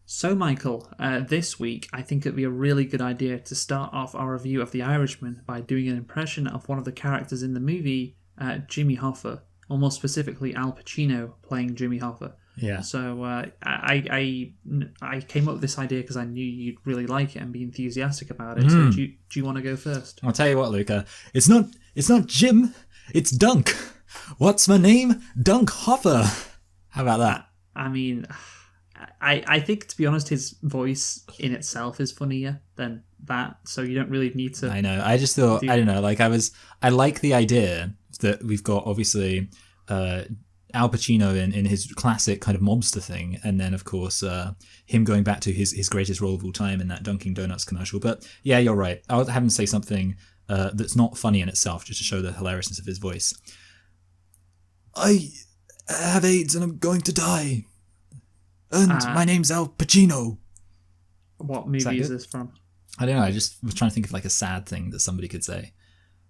So, Michael, this week I think it'd be a really good idea to start off our review of The Irishman by doing an impression of one of the characters in the movie, Jimmy Hoffa, or more specifically Al Pacino playing Jimmy Hoffa. Yeah. So I came up with this idea because I knew you'd really like it and be enthusiastic about it. So do you want to go first? I'll tell you what, Luca. It's not Jim. It's Dunk. What's my name? Dunk Hoffa. How about that? I mean, I think, to be honest, his voice in itself is funnier than that, so you don't really need to... I know. I just thought, I don't know, I like the idea that we've got, obviously, Al Pacino in his classic kind of mobster thing, and then, of course, him going back to his greatest role of all time in that Dunkin' Donuts commercial. But, yeah, you're right. I'll have him say something that's not funny in itself, just to show the hilariousness of his voice. I have AIDS and I'm going to die. And my name's Al Pacino. What movie is this from? I don't know. I just was trying to think of like a sad thing that somebody could say.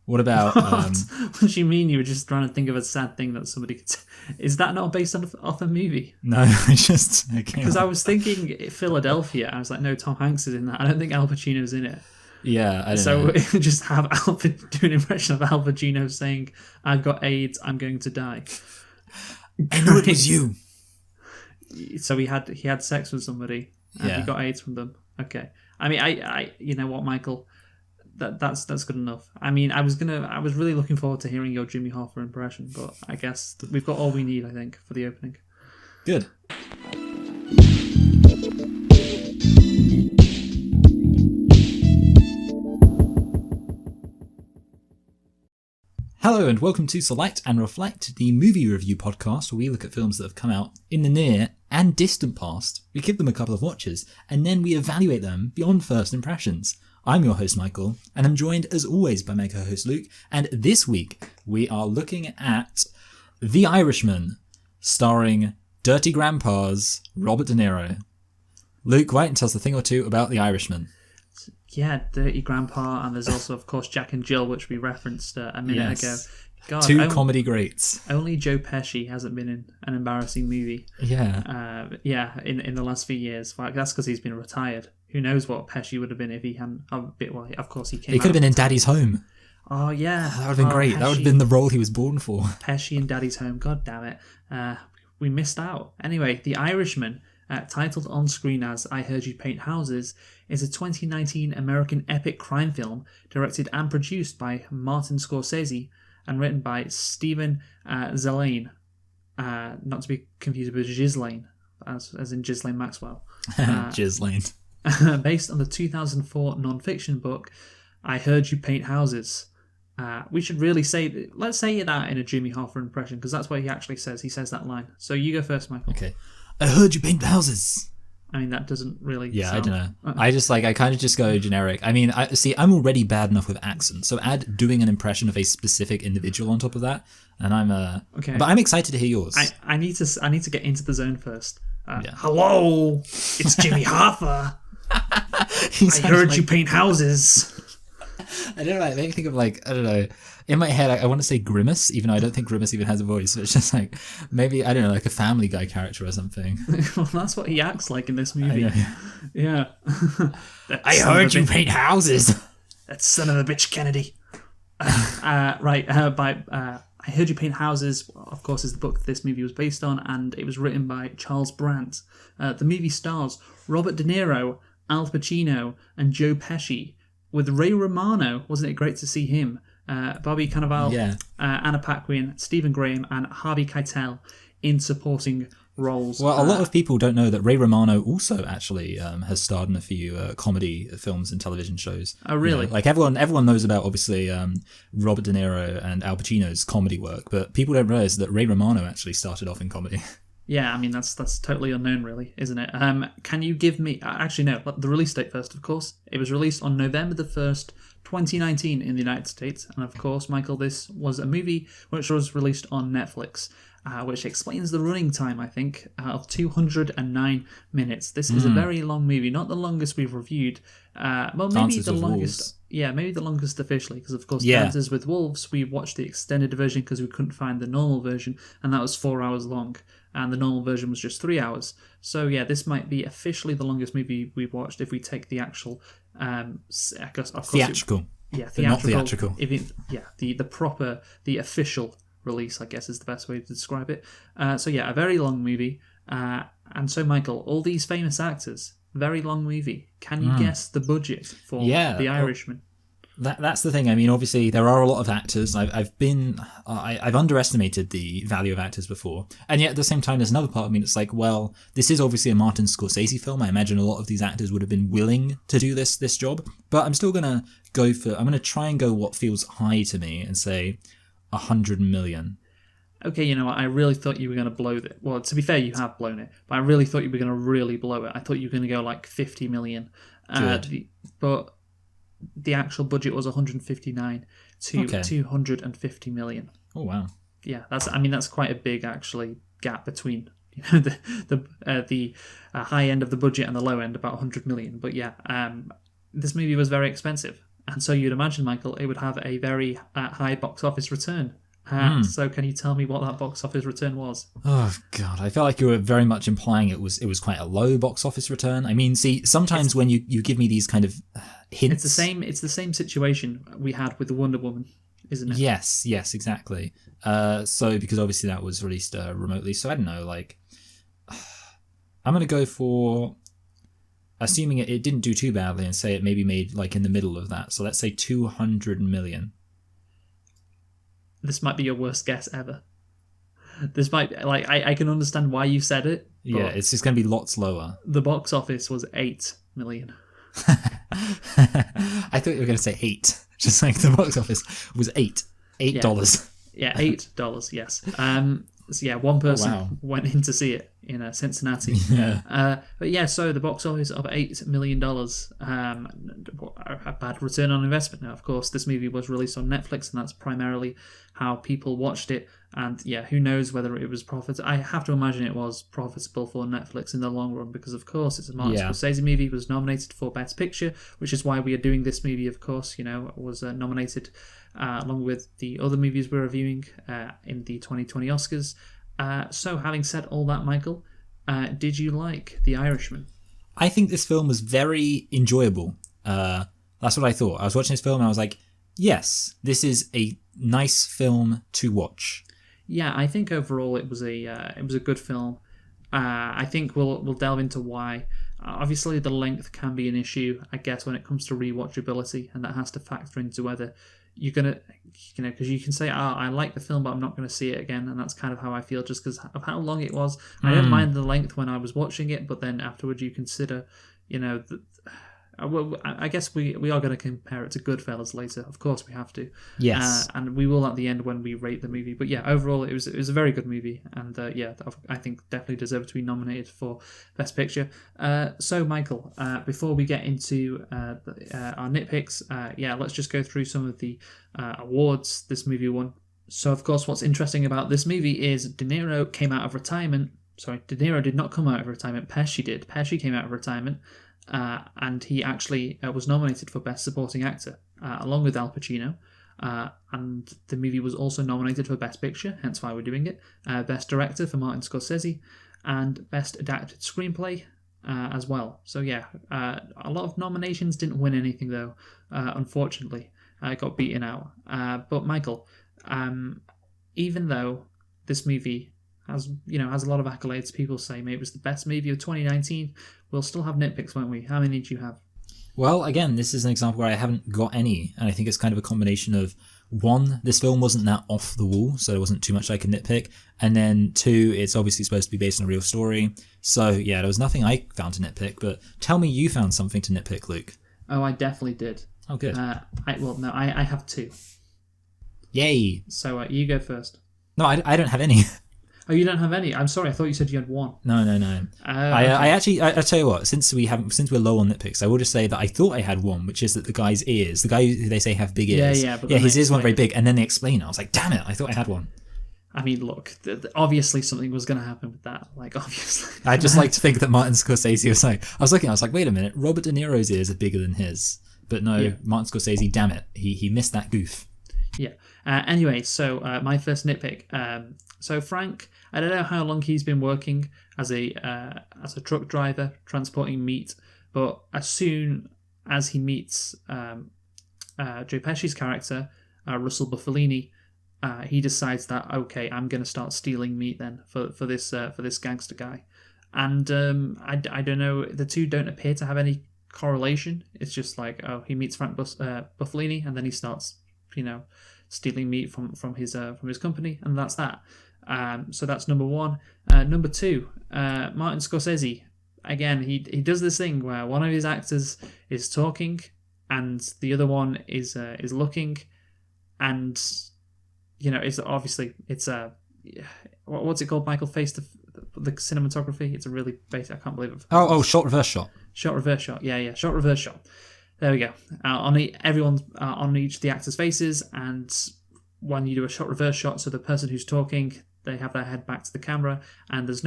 What about... What do you mean you were just trying to think of a sad thing that somebody could say? Is that not based off a movie? No, Because I was thinking Philadelphia. I was like, no, Tom Hanks is in that. I don't think Al Pacino's in it. Yeah, I don't know. So just have do an impression of Al Pacino saying, I've got AIDS, I'm going to die. I knew it was you. So he had sex with somebody and he got AIDS from them. Okay. I mean, I you know what, Michael? That's good enough. I mean, I was really looking forward to hearing your Jimmy Hoffa impression, but I guess we've got all we need, I think, for the opening. Good. Hello and welcome to Select and Reflect, the movie review podcast where we look at films that have come out in the near and distant past. We give them a couple of watches and then we evaluate them beyond first impressions. I'm your host Michael and I'm joined as always by my co-host Luke, and this week we are looking at The Irishman, starring Dirty Grandpa's Robert De Niro. Luke, why don't you tell us a thing or two about The Irishman? Yeah, Dirty Grandpa, and there's also, of course, Jack and Jill, which we referenced a minute ago. God, two comedy greats. Only Joe Pesci hasn't been in an embarrassing movie. Yeah. In the last few years. Well, that's because he's been retired. Who knows what Pesci would have been if he hadn't... of course, he came He could have been in Daddy's Home. Oh, yeah. That would have been great. Pesci, that would have been the role he was born for. Pesci in Daddy's Home. God damn it. We missed out. Anyway, The Irishman, titled on screen as I Heard You Paint Houses, is a 2019 American epic crime film directed and produced by Martin Scorsese and written by Stephen Zaillian, not to be confused with Ghislaine, as in Ghislaine Maxwell. Ghislaine. Based on the 2004 non-fiction book I Heard You Paint Houses. We should really let's say that in a Jimmy Hoffa impression, because that's what he actually says. He says that line. So you go first, Michael. Okay. I heard you paint houses. I mean, that doesn't really Yeah, sound... I don't know. I kind of just go generic. I mean, I'm already bad enough with accents, so add doing an impression of a specific individual on top of that, and I'm okay. But I'm excited to hear yours. I need to get into the zone first. Hello, it's Jimmy Hoffa. I heard you paint houses. I don't know. I make me think of I don't know. In my head, I want to say Grimace, even though I don't think Grimace even has a voice. But it's just maybe, I don't know, like a Family Guy character or something. Well, that's what he acts like in this movie. Yeah. I heard you paint houses. That son of a bitch, Kennedy. I Heard You Paint Houses, of course, is the book this movie was based on, and it was written by Charles Brandt. The movie stars Robert De Niro, Al Pacino, and Joe Pesci, with Ray Romano. Wasn't it great to see him? Bobby Cannavale, Anna Paquin, Stephen Graham, and Harvey Keitel in supporting roles. Well, a lot of people don't know that Ray Romano also actually has starred in a few comedy films and television shows. Oh, really? Everyone knows about, obviously, Robert De Niro and Al Pacino's comedy work, but people don't realize that Ray Romano actually started off in comedy. Yeah, I mean, that's totally unknown, really, isn't it? Can you give me... Actually, no, the release date first, of course. It was released on November the 1st, 2019 in the United States. And, of course, Michael, this was a movie which was released on Netflix. which explains the running time, I think, of 209 minutes. This is a very long movie, not the longest we've reviewed. Well, maybe Dances the with longest. Wolves. Yeah, maybe the longest officially, because of course, Yeah. Dances with Wolves, we watched the extended version because we couldn't find the normal version, and that was 4 hours long, and the normal version was just 3 hours. So yeah, this might be officially the longest movie we've watched if we take the actual, I guess, of course, Theatrical. yeah, But not theatrical. The official release, I guess, is the best way to describe it. So yeah, a very long movie. And so, Michael, all these famous actors, very long movie. Can you guess the budget for The Irishman? That's the thing. I mean, obviously, there are a lot of actors. I've underestimated the value of actors before, and yet at the same time, there's another part of me that's like, well, this is obviously a Martin Scorsese film. I imagine a lot of these actors would have been willing to do this job, but I'm still gonna I'm gonna try and go what feels high to me and say 100 million. Okay, you know what? I really thought you were going to blow it. Well, to be fair, you have blown it, but I really thought you were going to really blow it. I thought you were going to go like 50 million. Good. But the actual budget was 159 to 250 million. Oh wow. Yeah, that's quite a big actually gap between the high end of the budget and the low end, about 100 million. But yeah, this movie was very expensive, and so you'd imagine, Michael, it would have a very high box office return. So can you tell me what that box office return was? Oh god, I felt like you were very much implying it was quite a low box office return. I mean, see, sometimes when you give me these kind of hints, it's the same situation we had with the Wonder Woman, isn't it? Yes, exactly. So because obviously that was released remotely, so I don't know, like I'm gonna go for, assuming it didn't do too badly, and say it maybe made like in the middle of that. So let's say 200 million. This might be your worst guess ever. This might, like, I can understand why you said it. Yeah, it's just going to be lots lower. The box office was 8 million. I thought you were going to say 8. Just like the box office was $8. $8. Yeah, $8, yes. So yeah, one person went in to see it in Cincinnati. Yeah. But yeah, so the box office of $8 million, a bad return on investment. Now, of course, this movie was released on Netflix, and that's primarily how people watched it. And yeah, who knows whether it was profitable. I have to imagine it was profitable for Netflix in the long run, because of course it's a Martin Scorsese movie. It was nominated for Best Picture, which is why we are doing this movie, of course. You know, was nominated along with the other movies we're reviewing in the 2020 Oscars. So having said all that, Michael, did you like The Irishman? I think this film was very enjoyable. That's what I thought. I was watching this film and I was like, yes, this is a nice film to watch. Yeah, I think overall it was a good film. I think we'll delve into why. Obviously, the length can be an issue, I guess, when it comes to rewatchability, and that has to factor into whether you're gonna, because you can say, I like the film, but I'm not going to see it again, and that's kind of how I feel, just because of how long it was. I didn't mind the length when I was watching it, but then afterwards you consider, well, I guess we are going to compare it to Goodfellas later. Of course, we have to. Yes. And we will at the end when we rate the movie. But yeah, overall, it was a very good movie, and I think definitely deserved to be nominated for Best Picture. So, Michael, before we get into our nitpicks, let's just go through some of the awards this movie won. So, of course, what's interesting about this movie is De Niro came out of retirement. Sorry, De Niro did not come out of retirement. Pesci did. Pesci came out of retirement. And he actually was nominated for Best Supporting Actor, along with Al Pacino. And the movie was also nominated for Best Picture, hence why we're doing it. Best Director for Martin Scorsese, and Best Adapted Screenplay as well. So yeah, a lot of nominations, didn't win anything though, unfortunately. Got beaten out. But Michael, even though this movie has a lot of accolades, people say maybe it was the best movie of 2019, we'll still have nitpicks, won't we? How many do you have? Well, again, this is an example where I haven't got any, and I think it's kind of a combination of, one, this film wasn't that off the wall, so there wasn't too much I could nitpick, and then two, it's obviously supposed to be based on a real story, so yeah, there was nothing I found to nitpick, but tell me you found something to nitpick, Luke. Oh, I definitely did. Oh, good. I have two. Yay! So you go first. No, I don't have any. Oh, you don't have any? I'm sorry, I thought you said you had one. No. I actually, I tell you what, since we're low on nitpicks, I will just say that I thought I had one, which is that the guy's ears, the guy who they say have big ears. Yeah, his ears weren't very big, and then they explain it. I was like, damn it, I thought I had one. I mean, look, obviously something was going to happen with that. Like, obviously. I just like to think that Martin Scorsese was like, I was like, wait a minute, Robert De Niro's ears are bigger than his. But no, Yeah. Martin Scorsese, damn it, he missed that goof. Yeah. Anyway, so my first nitpick. So Frank, I don't know how long he's been working as a truck driver transporting meat, but as soon as he meets Joe Pesci's character, Russell Buffalini, he decides that okay, I'm going to start stealing meat then for this gangster guy, and I don't know, the two don't appear to have any correlation. It's just like, oh, he meets Frank Buffalini and then he starts stealing meat from his company, and that's that. So that's number one. Number two, Martin Scorsese. Again, he does this thing where one of his actors is talking and the other one is looking, and it's obviously what's it called, Michael? The cinematography. It's a really basic. I can't believe it. Short reverse shot. Shot reverse shot. Yeah. Shot reverse shot. There we go. Everyone's on each of the actors' faces, and when you do a shot reverse shot, so the person who's talking, they have their head back to the camera, and there's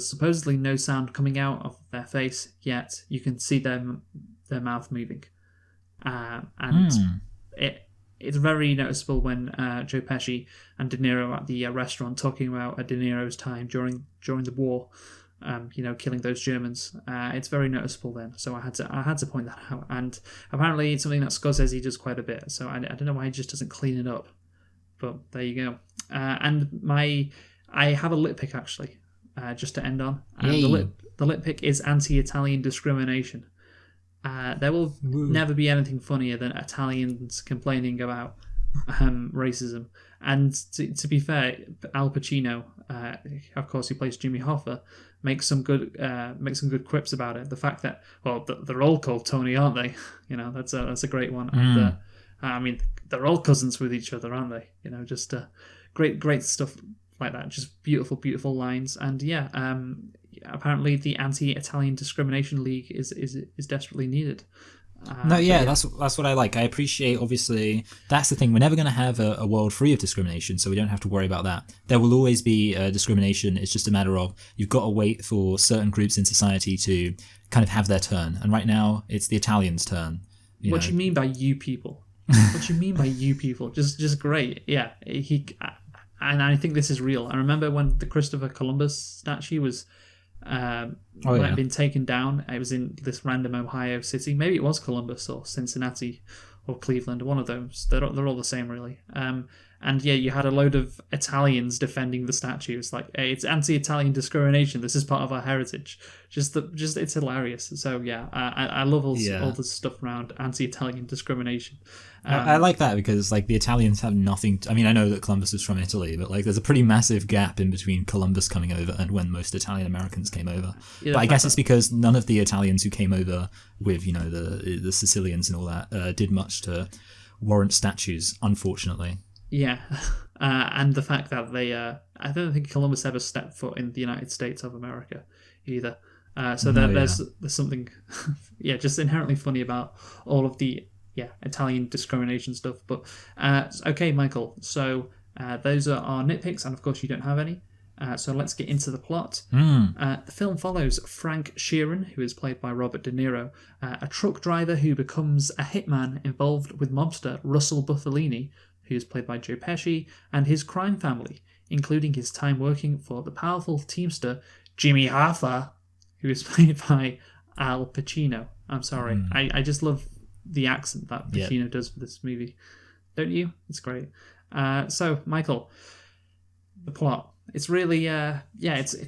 supposedly no sound coming out of their face, yet you can see their mouth moving, and it's very noticeable when Joe Pesci and De Niro are at the restaurant talking about De Niro's time during the war. Killing those Germans. It's very noticeable then. So I had to point that out. And apparently it's something that Scorsese does quite a bit. So I don't know why he just doesn't clean it up. But there you go. And I have a lit pick actually, just to end on. The lit pick is anti-Italian discrimination. There will never be anything funnier than Italians complaining about racism. And to be fair, Al Pacino, of course, who plays Jimmy Hoffa, makes some good quips about it. The fact that, well, they're all called Tony, aren't they? That's a great one. And, I mean, they're all cousins with each other, aren't they? Just great stuff like that. Just beautiful, beautiful lines. And yeah, apparently the Anti-Italian Discrimination League is desperately needed. That's what I like. I appreciate, obviously, that's the thing. We're never going to have a world free of discrimination, so we don't have to worry about that. There will always be discrimination. It's just a matter of you've got to wait for certain groups in society to kind of have their turn. And right now, it's the Italians' turn. What do you mean by you people? What do you mean by you people? Just great. Yeah, and I think this is real. I remember when the Christopher Columbus statue was might have been taken down. It was in this random Ohio city. Maybe it was Columbus or Cincinnati or Cleveland, or one of those. They're all the same, really. And yeah, you had a load of Italians defending the statue. It's like, hey, it's anti-Italian discrimination. This is part of our heritage. Just it's hilarious. So yeah, I love all the stuff around anti-Italian discrimination. I like that because like the Italians have nothing. I mean, I know that Columbus is from Italy, but like there's a pretty massive gap in between Columbus coming over and when most Italian Americans came over. Yeah, but I guess it's because none of the Italians who came over with the Sicilians and all that did much to warrant statues, unfortunately. Yeah, and the fact that I don't think Columbus ever stepped foot in the United States of America either. There's something, just inherently funny about all of the Italian discrimination stuff. But okay, Michael. So those are our nitpicks, and of course you don't have any. So let's get into the plot. The film follows Frank Sheeran, who is played by Robert De Niro, a truck driver who becomes a hitman involved with mobster Russell Buffalini, who is played by Joe Pesci, and his crime family, including his time working for the powerful teamster Jimmy Hoffa, who is played by Al Pacino. I'm sorry. I just love the accent that Pacino does for this movie. Don't you? It's great. So, Michael, the plot. It's really, it's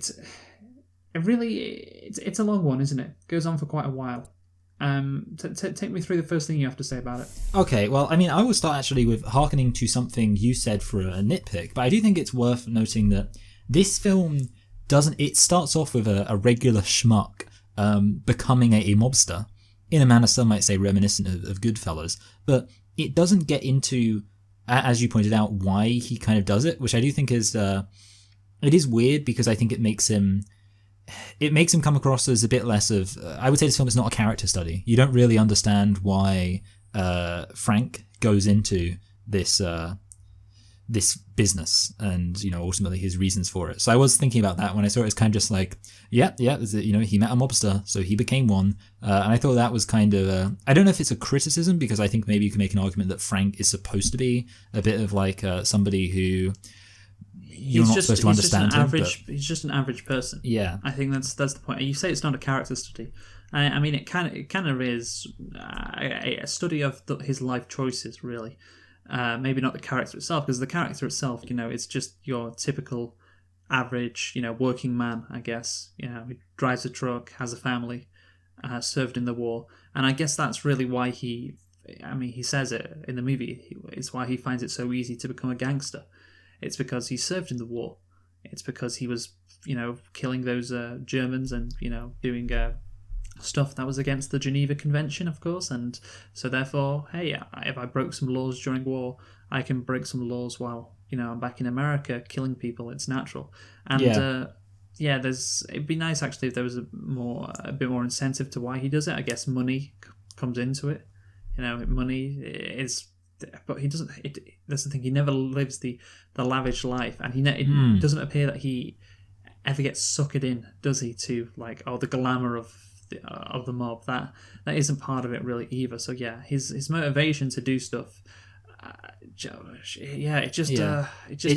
a long one, isn't it? It goes on for quite a while. Take me through the first thing you have to say about it. Okay, well, I mean, I will start actually with hearkening to something you said for a nitpick, but I do think it's worth noting that this film it starts off with a regular schmuck becoming a mobster, in a manner some might say reminiscent of Goodfellas, but it doesn't get into, as you pointed out, why he kind of does it, which I do think is, it is weird because I think it makes him come across as a bit less of, I would say this film is not a character study. You don't really understand why Frank goes into this this business and, ultimately his reasons for it. So I was thinking about that when I saw it. It's kind of just like, he met a mobster, so he became one. And I thought that was kind of, I don't know if it's a criticism, because I think maybe you can make an argument that Frank is supposed to be a bit of like somebody who you're not supposed to understand him. He's just an average person. Yeah. I think that's the point. You say it's not a character study. I mean, it kind of is a study of his life choices, really. Maybe not the character itself, because the character itself, it's just your typical average, working man, I guess. He drives a truck, has a family, served in the war, and I guess that's really why he says it in the movie. It's why he finds it so easy to become a gangster. It's because he served in the war. It's because he was, killing those Germans and, doing stuff that was against the Geneva Convention, of course, and so therefore, hey, if I broke some laws during war, I can break some laws while I'm back in America killing people. It's natural, and it'd be nice actually if there was a bit more incentive to why he does it. I guess money comes into it. Money is, but he doesn't. That's the thing. He never lives the lavish life, and it doesn't appear that he ever gets suckered in, does he? To like, the glamour of the mob. That isn't part of it really either. So yeah, his motivation to do stuff, it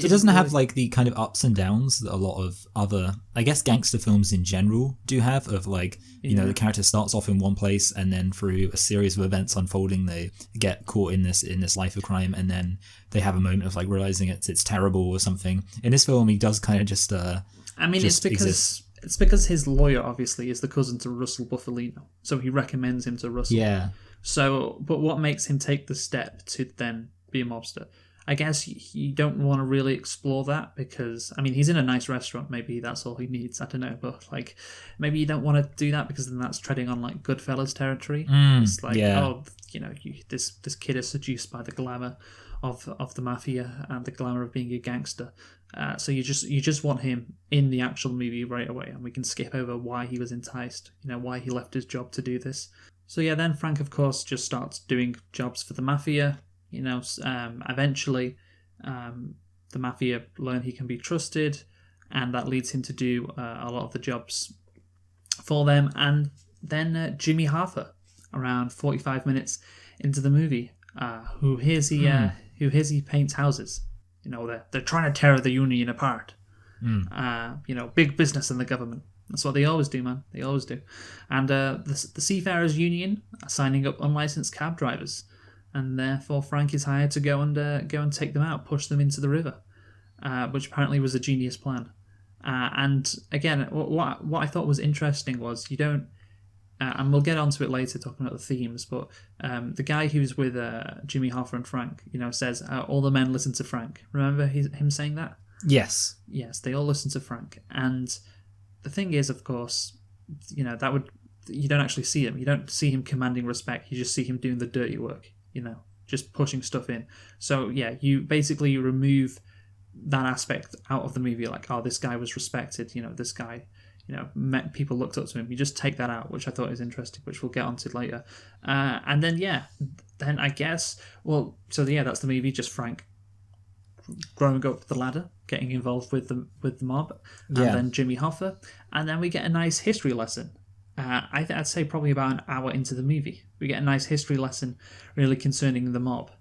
doesn't have really, like the kind of ups and downs that a lot of other, I guess, gangster films in general do have, of like, the character starts off in one place and then through a series of events unfolding they get caught in this life of crime, and then they have a moment of like realizing it's terrible or something. In this film he does kind of just it's because his lawyer obviously is the cousin to Russell Bufalino, so he recommends him to Russell. Yeah. So, but what makes him take the step to then be a mobster? I guess you don't want to really explore that, because he's in a nice restaurant. Maybe that's all he needs. I don't know, but like maybe you don't want to do that, because then that's treading on like Goodfellas territory. It's like, this kid is seduced by the glamour of the mafia and the glamour of being a gangster. So you just want him in the actual movie right away, and we can skip over why he was enticed, why he left his job to do this. So yeah, then Frank, of course, just starts doing jobs for the mafia. Eventually, the mafia learn he can be trusted, and that leads him to do a lot of the jobs for them. And then Jimmy Hoffa, around 45 minutes into the movie, who hears he paints houses. They're trying to tear the union apart. Big business and the government. That's what they always do, man. They always do. And the Seafarers Union are signing up unlicensed cab drivers, and therefore Frank is hired to go and take them out, push them into the river, which apparently was a genius plan. And again, what I thought was interesting was you don't. And we'll get onto it later, talking about the themes. But the guy who's with Jimmy Hoffa and Frank, says all the men listen to Frank. Remember him saying that? Yes. Yes, they all listen to Frank. And the thing is, of course, you don't actually see him. You don't see him commanding respect. You just see him doing the dirty work. Just pushing stuff in. So yeah, you basically remove that aspect out of the movie. Like, this guy was respected. This guy. People looked up to him. You just take that out, which I thought was interesting, which we'll get onto later. And then I guess, that's the movie. Just Frank growing up the ladder, getting involved with the mob, and then Jimmy Hoffa, and then we get a nice history lesson. I'd say probably about an hour into the movie, we get a nice history lesson, really concerning the mob,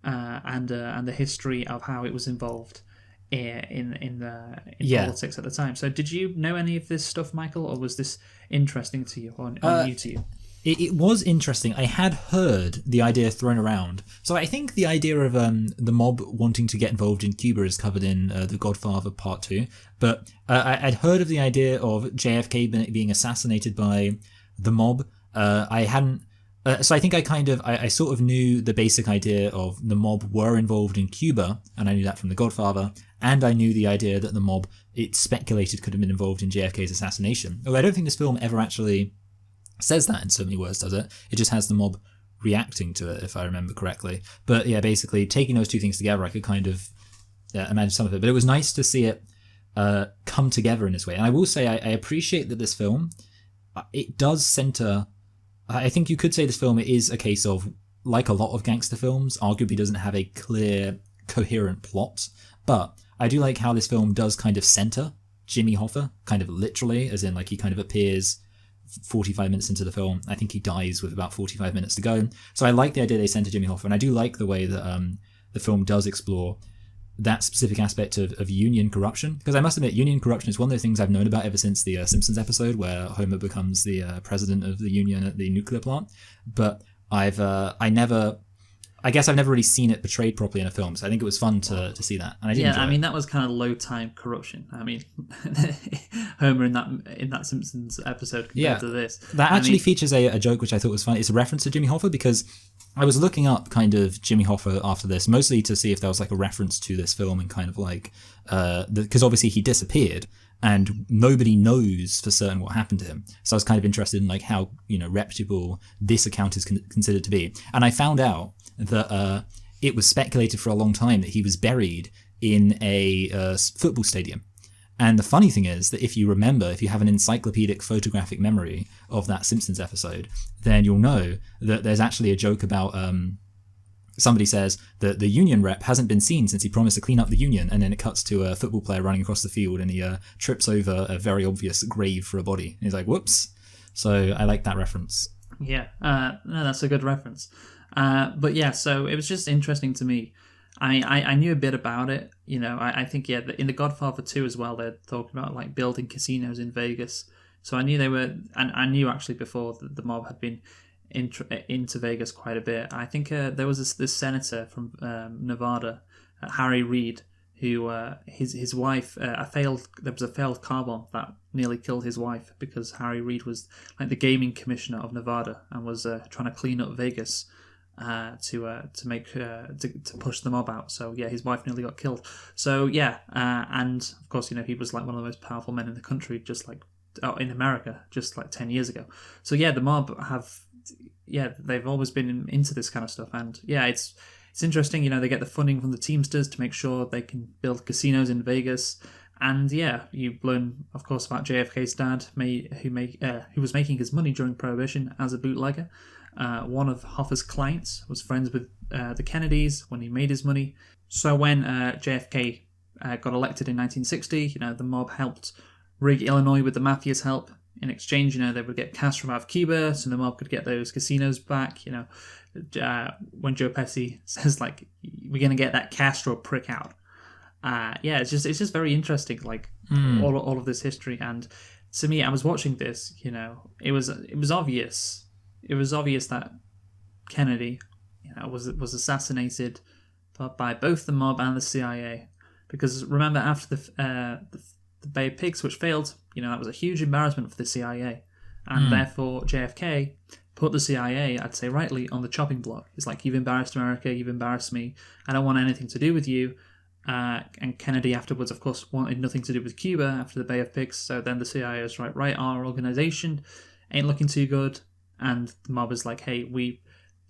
and the history of how it was involved in politics at the time. So did you know any of this stuff, Michael, or was this interesting to you or new to you? It was interesting. I had heard the idea thrown around. So I think the idea of the mob wanting to get involved in Cuba is covered in The Godfather Part 2. But I'd heard of the idea of JFK being assassinated by the mob. I hadn't... so I think I sort of knew the basic idea of the mob were involved in Cuba, and I knew that from The Godfather, and I knew the idea that the mob, it's speculated, could have been involved in JFK's assassination. Although I don't think this film ever actually says that in so many words, does it? It just has the mob reacting to it, if I remember correctly. But yeah, basically, taking those two things together, I could kind of imagine some of it. But it was nice to see it come together in this way. And I will say, I appreciate that this film, it does center... I think you could say this film is a case of, like a lot of gangster films, arguably doesn't have a clear coherent plot. But I do like how this film does kind of center Jimmy Hoffa, kind of literally, as in like he kind of appears 45 minutes into the film. I think he dies with about 45 minutes to go. So I like the idea they center Jimmy Hoffa, and I do like the way that the film does explore that specific aspect of union corruption. Because I must admit, union corruption is one of those things I've known about ever since the Simpsons episode where Homer becomes the president of the union at the nuclear plant. But I guess I've never really seen it portrayed properly in a film, so I think it was fun to see that. And I did enjoy it. That was kind of low time corruption. I mean, Homer in that Simpsons episode compared to this. That actually features a joke which I thought was funny. It's a reference to Jimmy Hoffa, because I was looking up kind of Jimmy Hoffa after this, mostly to see if there was like a reference to this film and kind of like, because obviously he disappeared and nobody knows for certain what happened to him. So I was kind of interested in like how, reputable this account is considered to be. And I found out that it was speculated for a long time that he was buried in a football stadium. And the funny thing is that if you have an encyclopedic photographic memory of that Simpsons episode, then you'll know that there's actually a joke about somebody says that the union rep hasn't been seen since he promised to clean up the union, and then it cuts to a football player running across the field and he trips over a very obvious grave for a body. And he's like, whoops. So I like that reference. Yeah, no, that's a good reference. But yeah, so it was just interesting to me. I knew a bit about it, I think, in The Godfather 2 as well, they're talking about like building casinos in Vegas. So I knew they were, and I knew actually before that the mob had been into Vegas quite a bit. I think there was this senator from Nevada, Harry Reid, who his wife, there was a failed car bomb that nearly killed his wife because Harry Reid was like the gaming commissioner of Nevada and was trying to clean up Vegas. To push the mob out. So yeah, his wife nearly got killed. So yeah, and of course, he was like one of the most powerful men in the country, just like in America, just like 10 years ago. So yeah, the mob they've always been into this kind of stuff, and yeah, it's interesting. They get the funding from the Teamsters to make sure they can build casinos in Vegas. And yeah, you learn, of course, about JFK's dad, who was making his money during Prohibition as a bootlegger. One of Hoffa's clients was friends with the Kennedys when he made his money. So when JFK got elected in 1960, the mob helped rig Illinois with the mafia's help. In exchange, they would get cash from out of Cuba, so the mob could get those casinos back. When Joe Pesci says like, "We're gonna get that Castro prick out." It's just very interesting, like all of this history. And to me, I was watching this. It was obvious. It was obvious that Kennedy, was assassinated by both the mob and the CIA. Because remember, after the Bay of Pigs, which failed, that was a huge embarrassment for the CIA, and therefore JFK put the CIA, I'd say rightly, on the chopping block. It's like, you've embarrassed America, you've embarrassed me, I don't want anything to do with you. And Kennedy afterwards, of course, wanted nothing to do with Cuba after the Bay of Pigs. So then the CIA was right, our organization ain't looking too good. And the mob is like, hey, we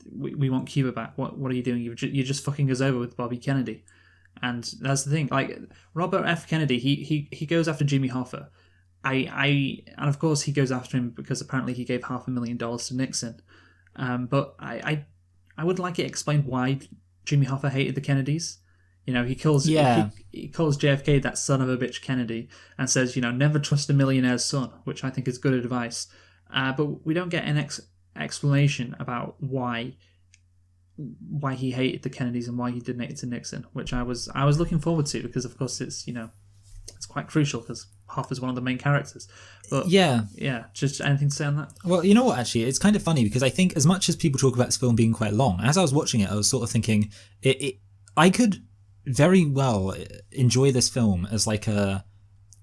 want Cuba back. What are you doing? You're just fucking us over with Bobby Kennedy. And that's the thing. Like, Robert F. Kennedy, he goes after Jimmy Hoffa. And of course he goes after him because apparently he gave $500,000 to Nixon. But I would like it explained why Jimmy Hoffa hated the Kennedys. He calls JFK that son of a bitch Kennedy and says, never trust a millionaire's son, which I think is good advice. But we don't get an explanation about why he hated the Kennedys and why he donated to Nixon, which I was looking forward to, because of course it's it's quite crucial because Hoffa's one of the main characters. But yeah, just anything to say on that? Well, you know what, actually, it's kind of funny because I think as much as people talk about this film being quite long, as I was watching it, I was sort of thinking I could very well enjoy this film as like a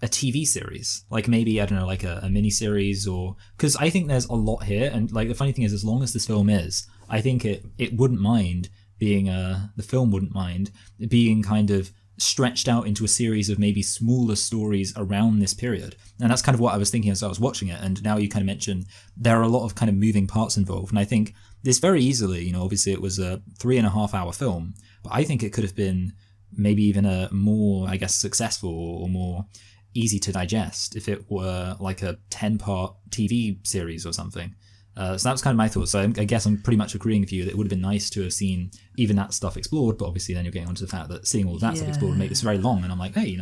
TV series, like maybe, I don't know, like a mini series, or because I think there's a lot here. And like the funny thing is, as long as this film is, I think it wouldn't mind being the film wouldn't mind being kind of stretched out into a series of maybe smaller stories around this period. And that's kind of what I was thinking as I was watching it. And now you kind of mentioned there are a lot of kind of moving parts involved. And I think this very easily, obviously it was a 3.5 hour film, but I think it could have been maybe even a more, I guess, successful or more easy to digest if it were like a 10-part TV series or something. So that was kind of my thoughts. So I guess I'm pretty much agreeing with you that it would have been nice to have seen even that stuff explored, but obviously then you're getting onto the fact that seeing all of that stuff explored would make this very long, and I'm like, hey,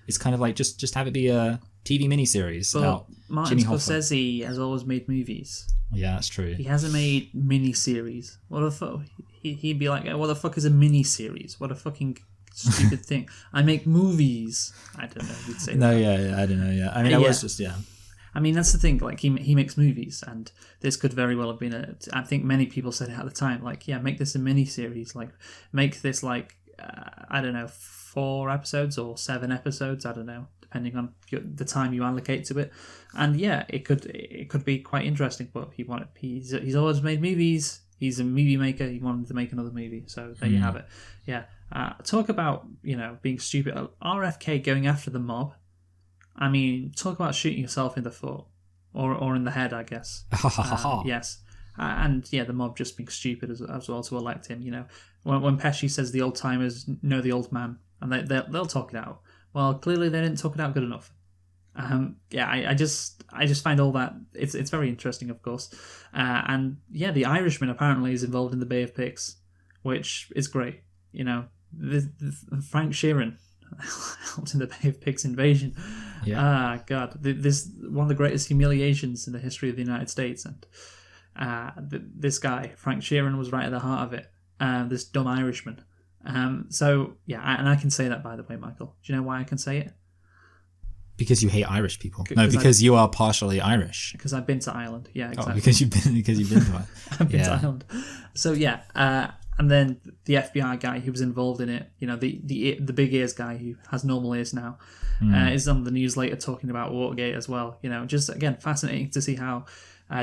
it's kind of like just have it be a TV miniseries about Martin Jimmy Hoffa. Scorsese has always made movies. Yeah, that's true. He hasn't made miniseries. What the fuck? He'd be like, what the fuck is a miniseries? What a fucking stupid thing. I make movies. I don't know. You'd say No, that. yeah, I don't know. Yeah, I mean, I was just I mean, that's the thing. Like, he makes movies, and this could very well have been I think many people said it at the time. Like, yeah, make this a miniseries. Like, make this like I don't know, 4 episodes or 7 episodes. I don't know, depending on the time you allocate to it. And yeah, it could be quite interesting. But he's always made movies. He's a movie maker. He wanted to make another movie. So there you have it. Yeah. Talk about being stupid. RFK going after the mob. I mean, talk about shooting yourself in the foot or in the head, I guess. Yes. And yeah, the mob just being stupid as well to elect him. When Pesci says the old timers know the old man, and they'll talk it out. Well, clearly they didn't talk it out good enough. I just find all that it's very interesting, of course. And yeah, the Irishman apparently is involved in the Bay of Pigs, which is great. The Frank Sheeran helped in the Bay of Pigs invasion. Yeah. God, this one of the greatest humiliations in the history of the United States, and this guy Frank Sheeran was right at the heart of it. This dumb Irishman. So yeah, and I can say that, by the way, Michael. Do you know why I can say it? Because you hate Irish people. No, because you are partially Irish. Because I've been to Ireland. Yeah, exactly. Oh, because you've been to Ireland. I've been to Ireland. So yeah, and then the FBI guy who was involved in it, the big ears guy who has normal ears now, is on the news later talking about Watergate as well. Just again fascinating to see how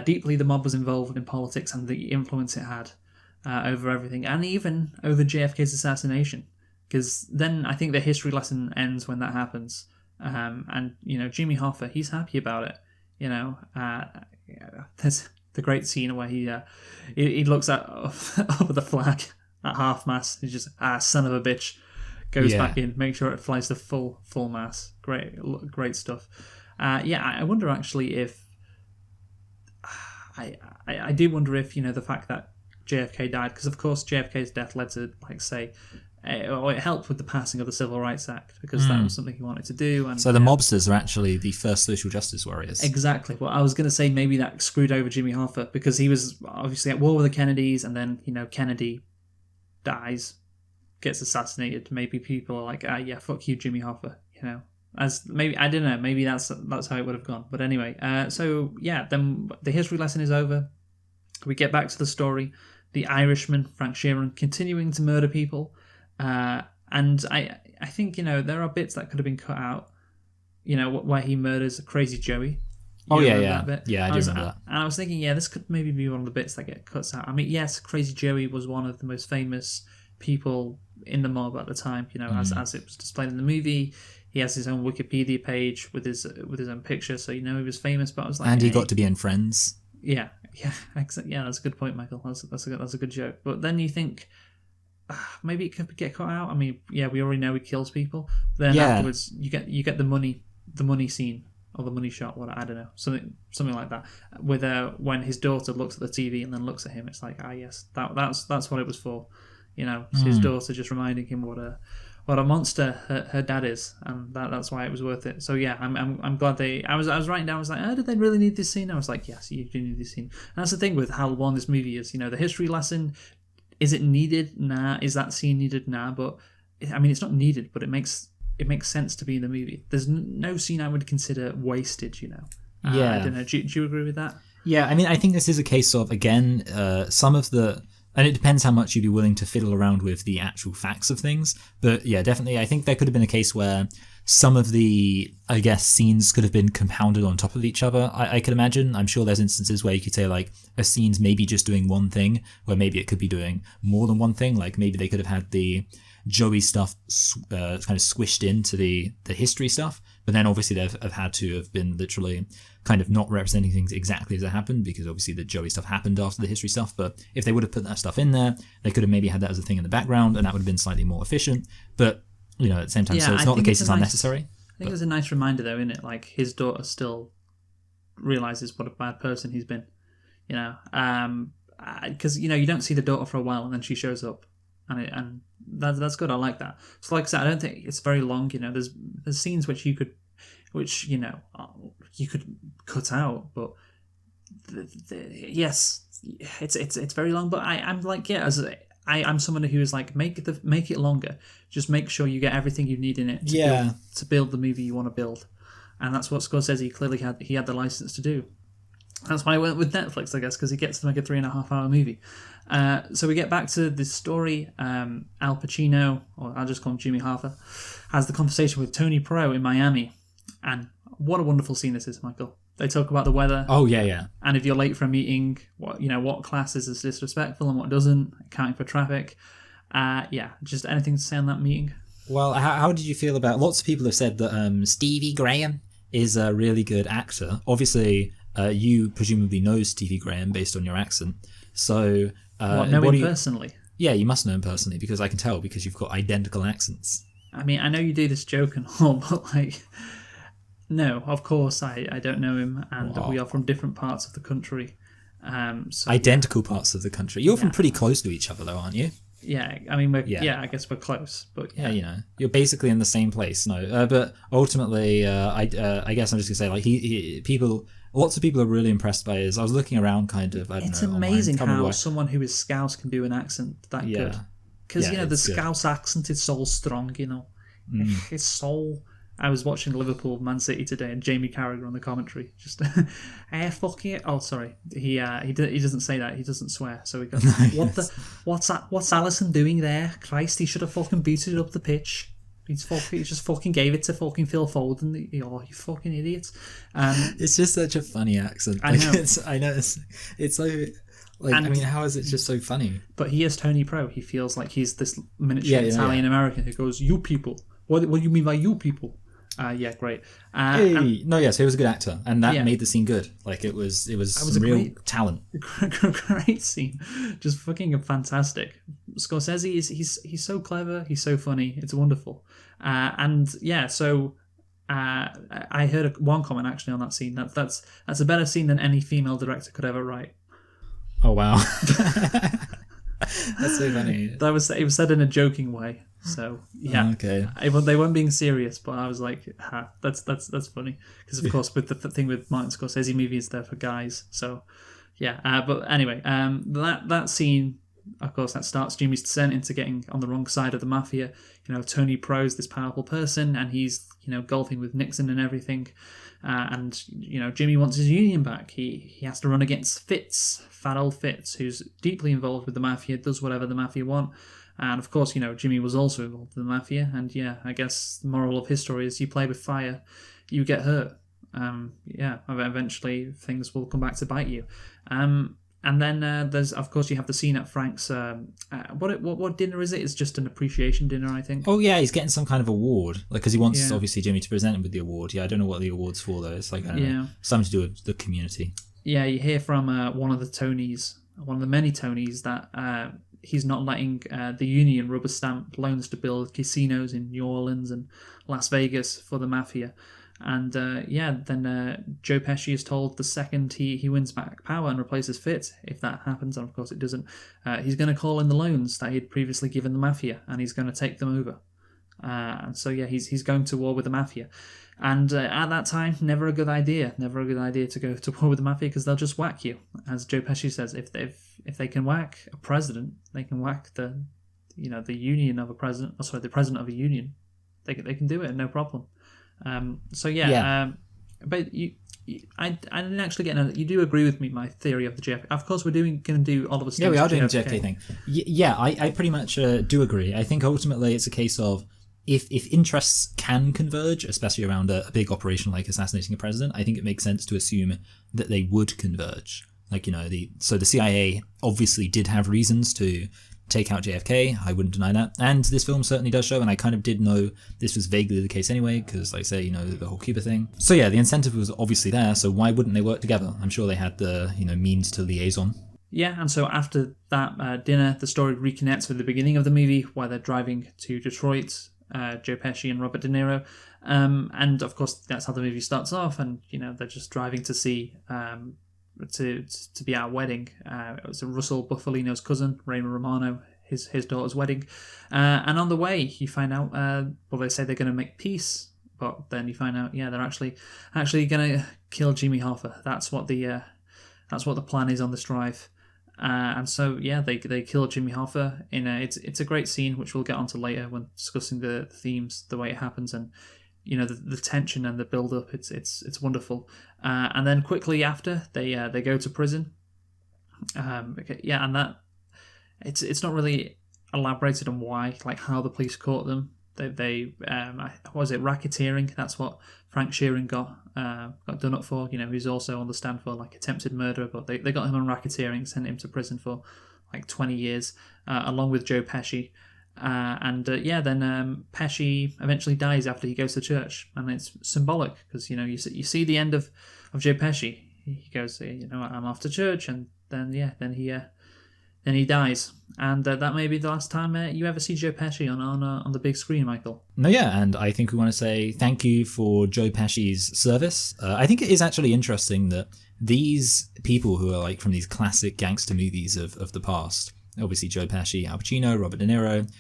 deeply the mob was involved in politics and the influence it had over everything, and even over JFK's assassination. Because then I think the history lesson ends when that happens. And Jimmy Hoffa, he's happy about it. There's the great scene where he looks up at the flag at half mast. He's just son of a bitch, goes back in, make sure it flies to full mast. Great stuff. I wonder actually if I do wonder if the fact that JFK died, because of course JFK's death led to it helped with the passing of the Civil Rights Act, because that was something he wanted to do. And so the mobsters are actually the first social justice warriors. Exactly. Well, I was going to say maybe that screwed over Jimmy Hoffa, because he was obviously at war with the Kennedys, and then Kennedy dies, gets assassinated. Maybe people are like, yeah, fuck you, Jimmy Hoffa. As maybe, I don't know. Maybe that's how it would have gone. But anyway, so yeah, then the history lesson is over. We get back to the story. The Irishman, Frank Sheeran, continuing to murder people. And I think, there are bits that could have been cut out, where he murders Crazy Joey. That bit? Yeah, I do remember that. And I was thinking, this could maybe be one of the bits that get cut out. I mean, yes, Crazy Joey was one of the most famous people in the mob at the time, as it was displayed in the movie. He has his own Wikipedia page with his own picture, so he was famous. But I was like, and he got to be in Friends. Yeah, exactly. Yeah, that's a good point, Michael. That's a good joke. But then you think, maybe it could get cut out. I mean, yeah, we already know he kills people. Then afterwards, you get the money scene or the money shot. What, I don't know, something like that. With when his daughter looks at the TV and then looks at him, it's like, yes, that's what it was for. His daughter just reminding him what a monster her dad is, and that's why it was worth it. So yeah, I'm glad they. I was writing down. I was like, did they really need this scene? I was like, yes, you do need this scene. And that's the thing with how long this movie is. The history lesson. Is it needed? Nah. Is that scene needed? Nah. But I mean, it's not needed, but it makes sense to be in the movie. There's no scene I would consider wasted. Yeah. I don't know. Do you agree with that? Yeah. I mean, I think this is a case of, again, some of the, and it depends how much you'd be willing to fiddle around with the actual facts of things. But yeah, definitely, I think there could have been a case where some of the, I guess, scenes could have been compounded on top of each other, I could imagine. I'm sure there's instances where you could say, like, a scene's maybe just doing one thing, where maybe it could be doing more than one thing. Like, maybe they could have had the Joey stuff kind of squished into the history stuff, but then obviously they've have had to have been literally kind of not representing things exactly as it happened, because obviously the Joey stuff happened after the history stuff. But if they would have put that stuff in there, they could have maybe had that as a thing in the background, and that would have been slightly more efficient. But at the same time, so it's not the case it's unnecessary. I think it was a nice reminder, though, isn't it? Like, his daughter still realizes what a bad person he's been. You know, because you don't see the daughter for a while, and then she shows up, and that's good. I like that. So, like I said, I don't think it's very long. There's scenes which you could cut out, but yes, it's very long. But I'm like, yeah, I'm someone who is like, make it longer. Just make sure you get everything you need in it to build the movie you want to build, and that's what Scorsese clearly had the license to do. That's why I went with Netflix, I guess, because he gets to make a 3.5-hour movie. So we get back to this story. Al Pacino, or I'll just call him Jimmy Hoffa, has the conversation with Tony Pro in Miami, and what a wonderful scene this is, Michael. They talk about the weather. Oh yeah. And if you're late for a meeting, what classes is disrespectful and what doesn't, accounting for traffic. Just anything to say on that meeting. Well, how did you feel about? Lots of people have said that Stevie Graham is a really good actor. Obviously, you presumably know Stevie Graham based on your accent. So, know him personally? Yeah, you must know him personally because I can tell because you've got identical accents. I mean, I know you do this joke and all, but like, no, of course I don't know him, and we are from different parts of the country. Identical parts of the country. You're from pretty close to each other, though, aren't you? Yeah, I mean, I guess we're close, but yeah, you're basically in the same place. No, but ultimately, I guess I'm just gonna say, like, lots of people are really impressed by his. I was looking around, kind of. It's amazing how someone who is Scouse can do an accent that good. Because the Scouse accent is so strong. It's so. I was watching Liverpool Man City today, and Jamie Carragher on the commentary just, fucking it. Oh, sorry, he doesn't say that. He doesn't swear. So he goes, what's Allison doing there? Christ, he should have fucking booted it up the pitch. He just fucking gave it to fucking Phil Foden. You fucking idiots. It's just such a funny accent. I know. It's so. Like, I mean, how is it just so funny? But he is Tony Pro. He feels like he's this miniature Italian American who goes, "You people. What do you mean by you people?" Great. So he was a good actor, and that made the scene good. Like it was some real talent. Great scene, just fucking fantastic. Scorsese he's so clever, he's so funny. It's wonderful, So I heard one comment actually on that scene that's a better scene than any female director could ever write. Oh wow, that's so funny. It was said in a joking way. So okay. They weren't being serious, but I was like, that's funny because of course with the thing with Martin Scorsese movies, they're for guys. So but anyway, that scene, of course, that starts Jimmy's descent into getting on the wrong side of the mafia. Tony Pro's this powerful person, and he's golfing with Nixon and everything. And Jimmy wants his union back. He has to run against fat old Fitz, who's deeply involved with the mafia, does whatever the mafia want. And of course, Jimmy was also involved in the mafia. And I guess the moral of his story is you play with fire, you get hurt. Eventually things will come back to bite you. And then there's, of course, you have the scene at Frank's. What dinner is it? It's just an appreciation dinner, I think. Oh yeah, he's getting some kind of award, like because he wants obviously Jimmy to present him with the award. Yeah, I don't know what the award's for though. It's like I don't know, something to do with the community. Yeah, you hear from one of the many Tonys that he's not letting the union rubber stamp loans to build casinos in New Orleans and Las Vegas for the mafia. And then Joe Pesci is told the second he wins back power and replaces Fitz, if that happens, and of course it doesn't, he's going to call in the loans that he'd previously given the mafia, and he's going to take them over. And so he's going to war with the mafia. And at that time, never a good idea to go to war with the mafia because they'll just whack you. As Joe Pesci says, if they can whack a president, they can whack the union of a president. Oh, sorry, the president of a union. They can do it, no problem. But I didn't actually get. You do agree with me, my theory of the JFK. Of course, we're going to do Oliver Stone's. Yeah, we are doing the JFK thing. I pretty much do agree. I think ultimately it's a case of if interests can converge, especially around a big operation like assassinating a president, I think it makes sense to assume that they would converge. Like the CIA obviously did have reasons to take out JFK, I wouldn't deny that, and this film certainly does show, and I kind of did know this was vaguely the case anyway, because like I say, the whole Cuba thing. So yeah, the incentive was obviously there, so why wouldn't they work together? I'm sure they had the means to liaison. Yeah, and so after that dinner, the story reconnects with the beginning of the movie, where they're driving to Detroit, Joe Pesci and Robert De Niro, and of course that's how the movie starts off, and they're just driving to see to be at a wedding. It was Russell Buffalino's cousin, Raymond Romano, his daughter's wedding. And on the way, you find out, they say they're going to make peace, but then you find out, they're actually going to kill Jimmy Hoffa. That's what the plan is on this drive. And so they kill Jimmy Hoffa it's a great scene, which we'll get onto later when discussing the themes, the way it happens, and the tension and the build up. It's wonderful. And then quickly after they go to prison. And that it's not really elaborated on why, like how the police caught them. They was it racketeering? That's what Frank Sheeran got done up for. He's also on the stand for like attempted murder, but they got him on racketeering, sent him to prison for like 20 years, along with Joe Pesci. Then Pesci eventually dies after he goes to church, and it's symbolic because you see the end of Joe Pesci. He goes, I'm off to church, and then he dies, and that may be the last time you ever see Joe Pesci on the big screen, Michael. No, yeah, and I think we want to say thank you for Joe Pesci's service. I think it is actually interesting that these people who are like from these classic gangster movies of the past, obviously Joe Pesci, Al Pacino, Robert De Niro,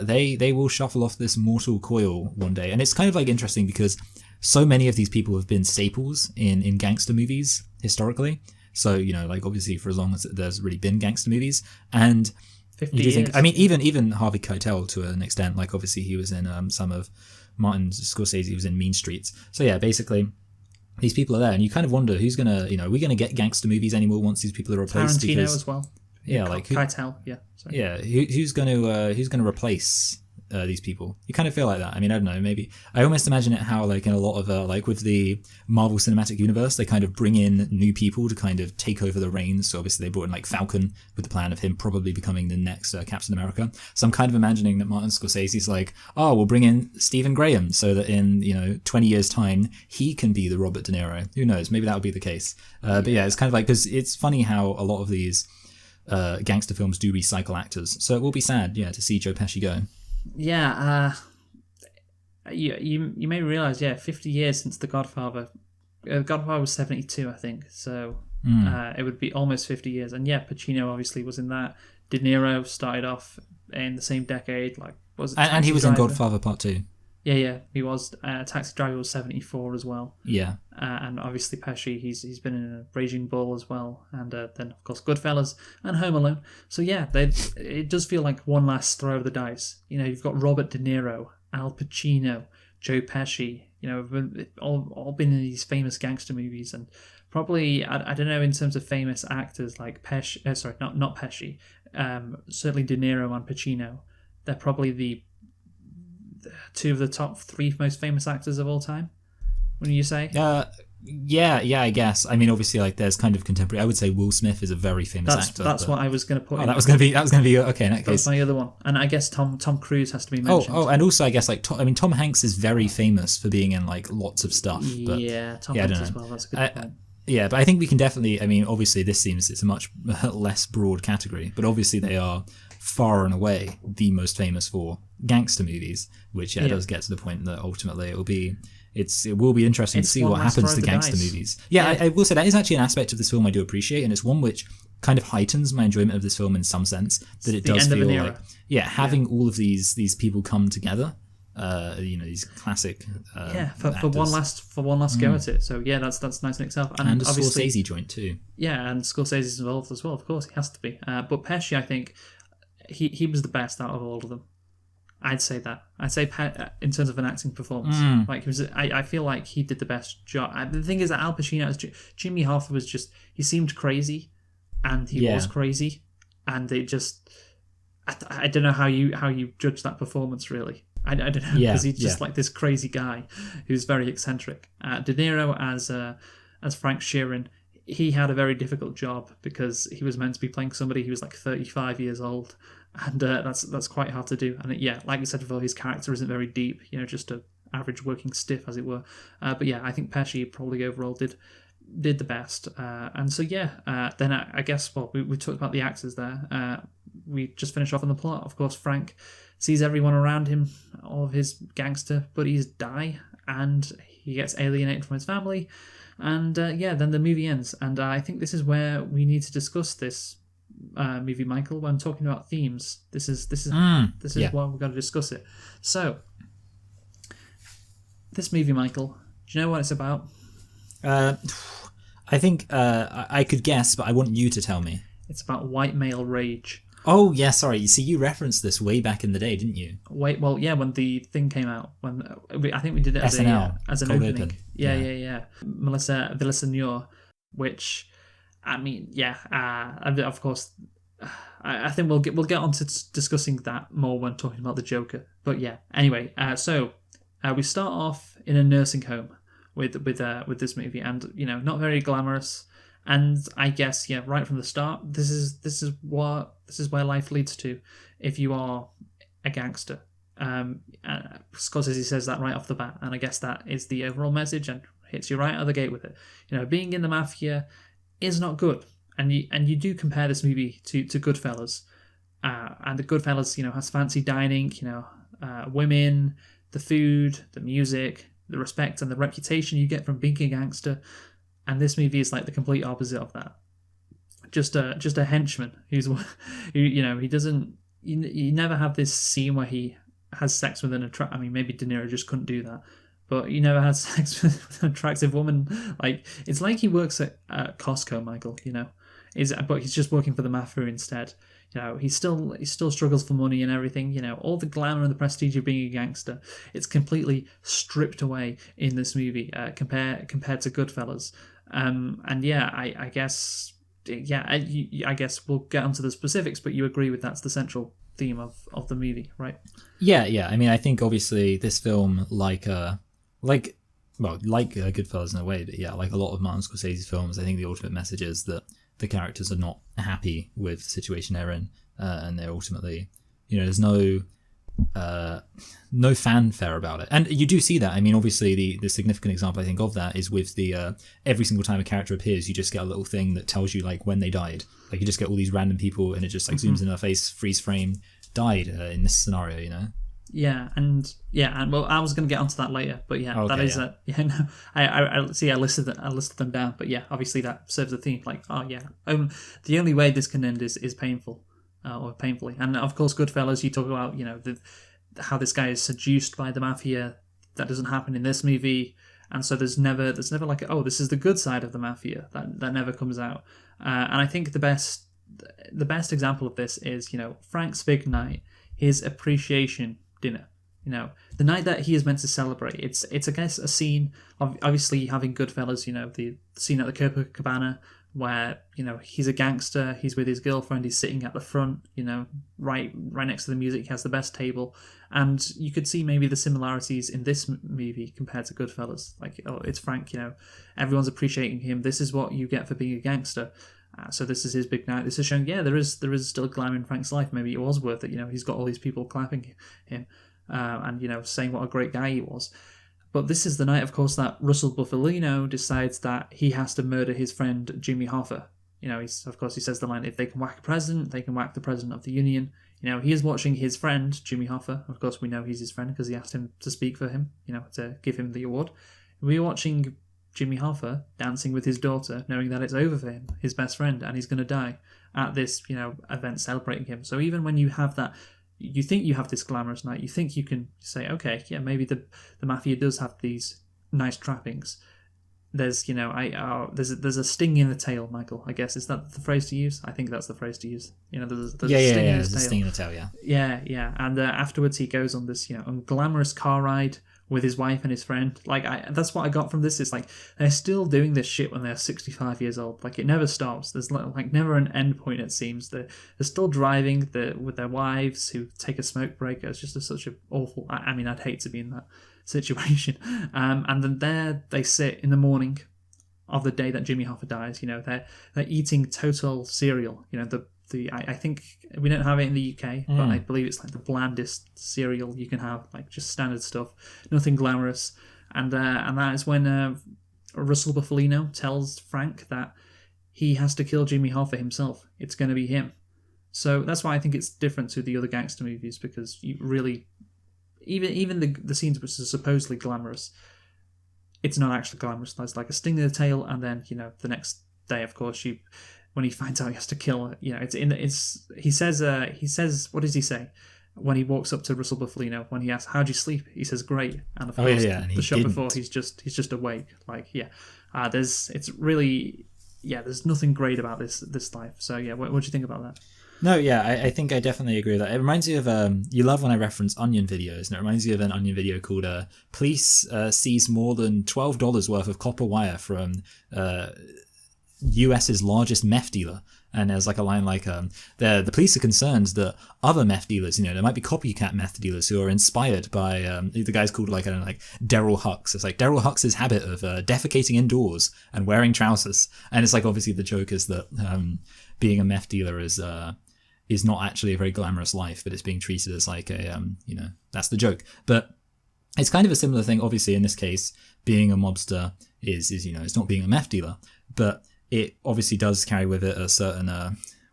they will shuffle off this mortal coil one day, and it's kind of like interesting because so many of these people have been staples in gangster movies historically. So, like obviously for as long as there's really been gangster movies, and 50 you do think, years. I mean, even Harvey Keitel to an extent, like obviously he was in some of Martin Scorsese, he was in Mean Streets. So yeah, basically these people are there, and you kind of wonder who's gonna, are we gonna get gangster movies anymore once these people are replaced? Tarantino as well. Yeah, like Keitel. Yeah. Sorry. Yeah, who's gonna replace these people? You kind of feel like that. I mean, I don't know. Maybe I almost imagine it how like in a lot of like with the Marvel Cinematic Universe, they kind of bring in new people to kind of take over the reins. So obviously they brought in like Falcon with the plan of him probably becoming the next Captain America. So I'm kind of imagining that Martin Scorsese's like, oh, we'll bring in Stephen Graham so that in 20 years time he can be the Robert De Niro. Who knows? Maybe that would be the case. But yeah, it's kind of like, because it's funny how a lot of these gangster films do recycle actors. So it will be sad, to see Joe Pesci go. Yeah, you may realise, 50 years since The Godfather. Godfather was 72, I think, so it would be almost 50 years. And Pacino obviously was in that. De Niro started off in the same decade, like was it? And he was in Godfather Part 2. Yeah, he was. Taxi Driver was 74 as well. Yeah. And obviously Pesci, he's been in a Raging Bull as well, and then of course Goodfellas and Home Alone. So it does feel like one last throw of the dice. You've got Robert De Niro, Al Pacino, Joe Pesci. All been in these famous gangster movies, and probably I don't know in terms of famous actors like Pesci. Sorry, not Pesci. Certainly De Niro and Pacino. They're probably the two of the top 3 most famous actors of all time, wouldn't you say? Yeah, I guess. I mean, obviously, like there's kind of contemporary. I would say Will Smith is a very famous actor. That's what I was going to put. That was going to be okay. In that case, that's my other one, and I guess Tom Cruise has to be mentioned. And also I guess like Tom Hanks is very famous for being in like lots of stuff. But, Tom Hanks as well. That's a good point. Yeah, but I think we can definitely. I mean, obviously, this seems it's a much less broad category, but obviously they are far and away the most famous for gangster movies, which does get to the point that ultimately it will be interesting to see what happens to gangster movies. I will say that is actually an aspect of this film I do appreciate, and it's one which kind of heightens my enjoyment of this film in some sense, that it does feel like having all of these people come together, these classic for one last go at it. So that's nice in itself, and a Scorsese joint too. And Scorsese's involved as well, of course he has to be, but Pesci, I think he was the best out of all of them. I'd say that. In terms of an acting performance, like I feel like he did the best job. The thing is that Al Pacino, Jimmy Hoffa was just, he seemed crazy, and he was crazy, and it just, I don't know how you judge that performance really. I don't know, because he's just like this crazy guy who's very eccentric. De Niro as Frank Sheeran, he had a very difficult job because he was meant to be playing somebody who was like 35 years old. And that's quite hard to do. And like we said before, his character isn't very deep, just a average working stiff, as it were. But I think Pesci probably overall did the best. And so then I guess we talked about the actors there. We just finished off on the plot. Of course, Frank sees everyone around him, all of his gangster buddies die, and he gets alienated from his family, and then the movie ends. And I think this is where we need to discuss this movie, Michael. When talking about themes, this is why we've got to discuss it. So, this movie, Michael, do you know what it's about? I think I could guess, but I want you to tell me. It's about white male rage. Oh, yeah, sorry. You see, you referenced this way back in the day, didn't you? When the thing came out, I think we did it SNL, as an Cold opening. Open. Yeah. Melissa Villaseñor, which, I mean, of course, I think we'll get on to discussing that more when talking about the Joker. But yeah, anyway, so we start off in a nursing home with this movie, and not very glamorous. And I guess right from the start, this is where life leads to if you are a gangster. Scorsese says that right off the bat, and I guess that is the overall message, and hits you right out of the gate with it. Being in the mafia is not good, and you do compare this movie to Goodfellas, and the Goodfellas has fancy dining, women, the food, the music, the respect and the reputation you get from being a gangster. And this movie is like the complete opposite of that. Just a henchman who he doesn't. You never have this scene where he has sex with an attractive. I mean, maybe De Niro just couldn't do that, but he never had sex with an attractive woman. Like, it's like he works at Costco, Michael. But he's just working for the mafia instead. He still struggles for money and everything. All the glamour and the prestige of being a gangster, it's completely stripped away in this movie compared to Goodfellas. I guess we'll get onto the specifics, but you agree with that's the central theme of the movie, right? Yeah. I mean, I think obviously this film, like Goodfellas in a way, but yeah, like a lot of Martin Scorsese's films, I think the ultimate message is that the characters are not happy with the situation they're in, and they're ultimately, there's no fanfare about it. And you do see that. I mean, obviously the significant example I think of that is with the every single time a character appears, you just get a little thing that tells you like when they died. Like, you just get all these random people and it just like zooms in their face, freeze frame, died in this scenario, Yeah, and well, I was going to get onto that later, but yeah, okay, that is I see. I listed them down, but yeah, obviously that serves a theme. Like, the only way this can end is painful, or painfully. And of course, Goodfellas, you talk about how this guy is seduced by the mafia. That doesn't happen in this movie, and so there's never like this is the good side of the mafia. That never comes out. And I think the best example of this is Frank's big night, his appreciation dinner. The night that he is meant to celebrate. It's I guess a scene of obviously having Goodfellas. The scene at the Copacabana where he's a gangster. He's with his girlfriend. He's sitting at the front. Right next to the music. He has the best table, and you could see maybe the similarities in this movie compared to Goodfellas. Like, it's Frank. Everyone's appreciating him. This is what you get for being a gangster. So this is his big night. This is showing, there is still glamour in Frank's life. Maybe it was worth it. He's got all these people clapping him, and saying what a great guy he was. But this is the night, of course, that Russell Bufalino decides that he has to murder his friend Jimmy Hoffa. He says the line, "If they can whack a president, they can whack the president of the union." He is watching his friend Jimmy Hoffa. Of course, we know he's his friend because he asked him to speak for him. To give him the award. We're watching Jimmy Hoffa dancing with his daughter, knowing that it's over for him, his best friend, and he's going to die at this, event celebrating him. So even when you have that, you think you have this glamorous night, you think you can say, okay, yeah, maybe the mafia does have these nice trappings. There's, there's a sting in the tail, Michael. I guess, is that the phrase to use? I think that's the phrase to use. There's a sting in his tail. Sting in the tail, yeah. Yeah. And afterwards, he goes on this, unglamorous car ride with his wife and his friend. Like, that's what I got from this. It's like they're still doing this shit when they're 65 years old. Like, it never stops. There's like never an end point. It seems they're still driving with their wives who take a smoke break. It's just such an awful. I mean, I'd hate to be in that situation. And then there they sit in the morning of the day that Jimmy Hoffa dies. They're eating total cereal. I think we don't have it in the UK, but I believe it's like the blandest cereal you can have, like just standard stuff, nothing glamorous. And that is when Russell Bufalino tells Frank that he has to kill Jimmy Hoffa himself. It's going to be him. So that's why I think it's different to the other gangster movies, because you really, even the scenes which are supposedly glamorous, it's not actually glamorous. There's like a sting in the tail, and then the next day, of course, when he finds out he has to kill, he says what does he say when he walks up to Russell Buffalino when he asks how'd you sleep? He says great, and of course and the shot before he's just awake. Like there's nothing great about this life. So yeah, what do you think about that? No, yeah, I think I definitely agree with that. It reminds me of, you love when I reference Onion videos, and it reminds me of an Onion video called Police Seize More Than $12 Worth of Copper Wire from US's largest meth dealer. And there's like a line like, the police are concerned that other meth dealers, there might be copycat meth dealers who are inspired by, the guy's called like Daryl Hux. It's like Daryl Hux's habit of defecating indoors and wearing trousers. And it's like, obviously the joke is that being a meth dealer is not actually a very glamorous life, but it's being treated as like that's the joke. But it's kind of a similar thing. Obviously, in this case, being a mobster is it's not being a meth dealer, but it obviously does carry with it a certain,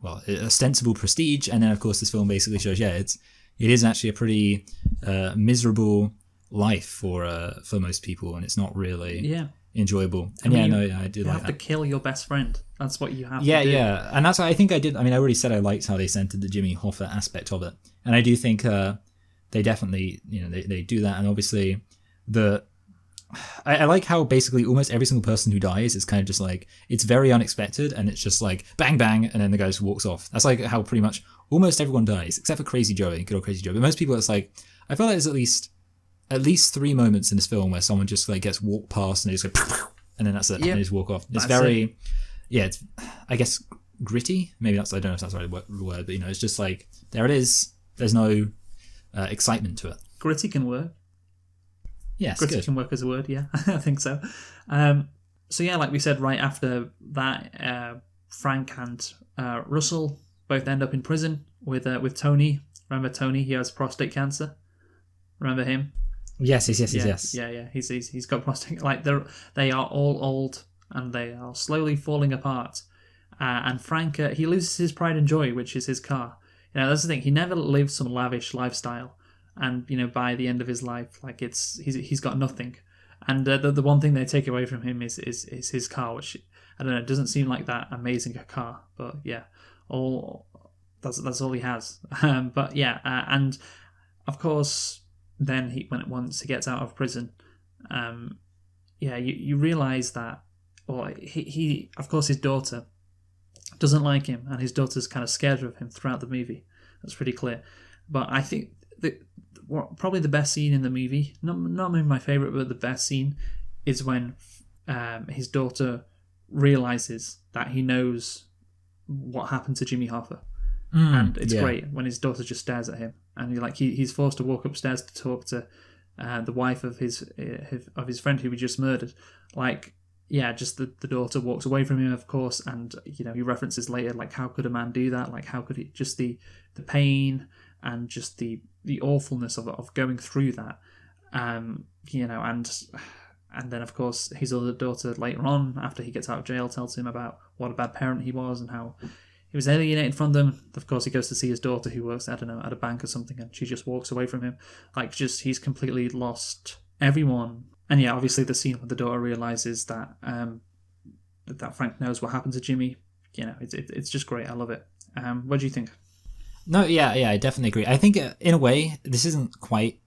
ostensible prestige. And then, of course, this film basically shows, it is actually a pretty miserable life for most people, and it's not really enjoyable. And I did you like have to kill your best friend. That's what you have to do. Yeah, and that's what I think I did. I mean, I already said I liked how they centered the Jimmy Hoffa aspect of it, and I do think they definitely, they do that. And obviously, I like how basically almost every single person who dies is kind of just like, it's very unexpected, and it's just like bang bang, and then the guy just walks off. That's like how pretty much almost everyone dies, except for Crazy Joey, good old Crazy Joey. But most people, it's like, I feel like there's at least 3 moments in this film where someone just like gets walked past and they just go, and then that's it, and they just walk off. It's very, it's, I guess, gritty. Maybe I don't know if that's the right word, but it's just like, there it is. There's no excitement to it. Gritty can work. Yes, gritty can work as a word, yeah. I think so. So yeah, like we said, right after that, Frank and Russell both end up in prison with Tony. Remember Tony? He has prostate cancer. Remember him? Yes. Yeah. He's got prostate. Like they are all old and they are slowly falling apart. And Frank, he loses his pride and joy, which is his car. That's the thing. He never lived some lavish lifestyle. And by the end of his life, like he's got nothing, and the one thing they take away from him is his car, which I don't know, it doesn't seem like that amazing a car, but yeah, that's all he has. And of course, then once he gets out of prison, you realize that, well, he of course his daughter doesn't like him, and his daughter's kind of scared of him throughout the movie. That's pretty clear. But I think probably the best scene in the movie, not maybe my favorite, but the best scene is when his daughter realizes that he knows what happened to Jimmy Hoffa, and it's great when his daughter just stares at him, and he's forced to walk upstairs to talk to the wife of his friend who he just murdered. Just the daughter walks away from him, of course, and he references later, like, how could a man do that? Like, how could he, just the pain and just the awfulness of going through that, and then of course his other daughter later on, after he gets out of jail, tells him about what a bad parent he was and how he was alienated from them. Of course, he goes to see his daughter who works, I don't know, at a bank or something, and she just walks away from him. He's completely lost everyone. And yeah, obviously the scene where the daughter realizes that that Frank knows what happened to Jimmy, it's just great. I love it. What do you think? No, yeah, I definitely agree. I think in a way, this isn't quite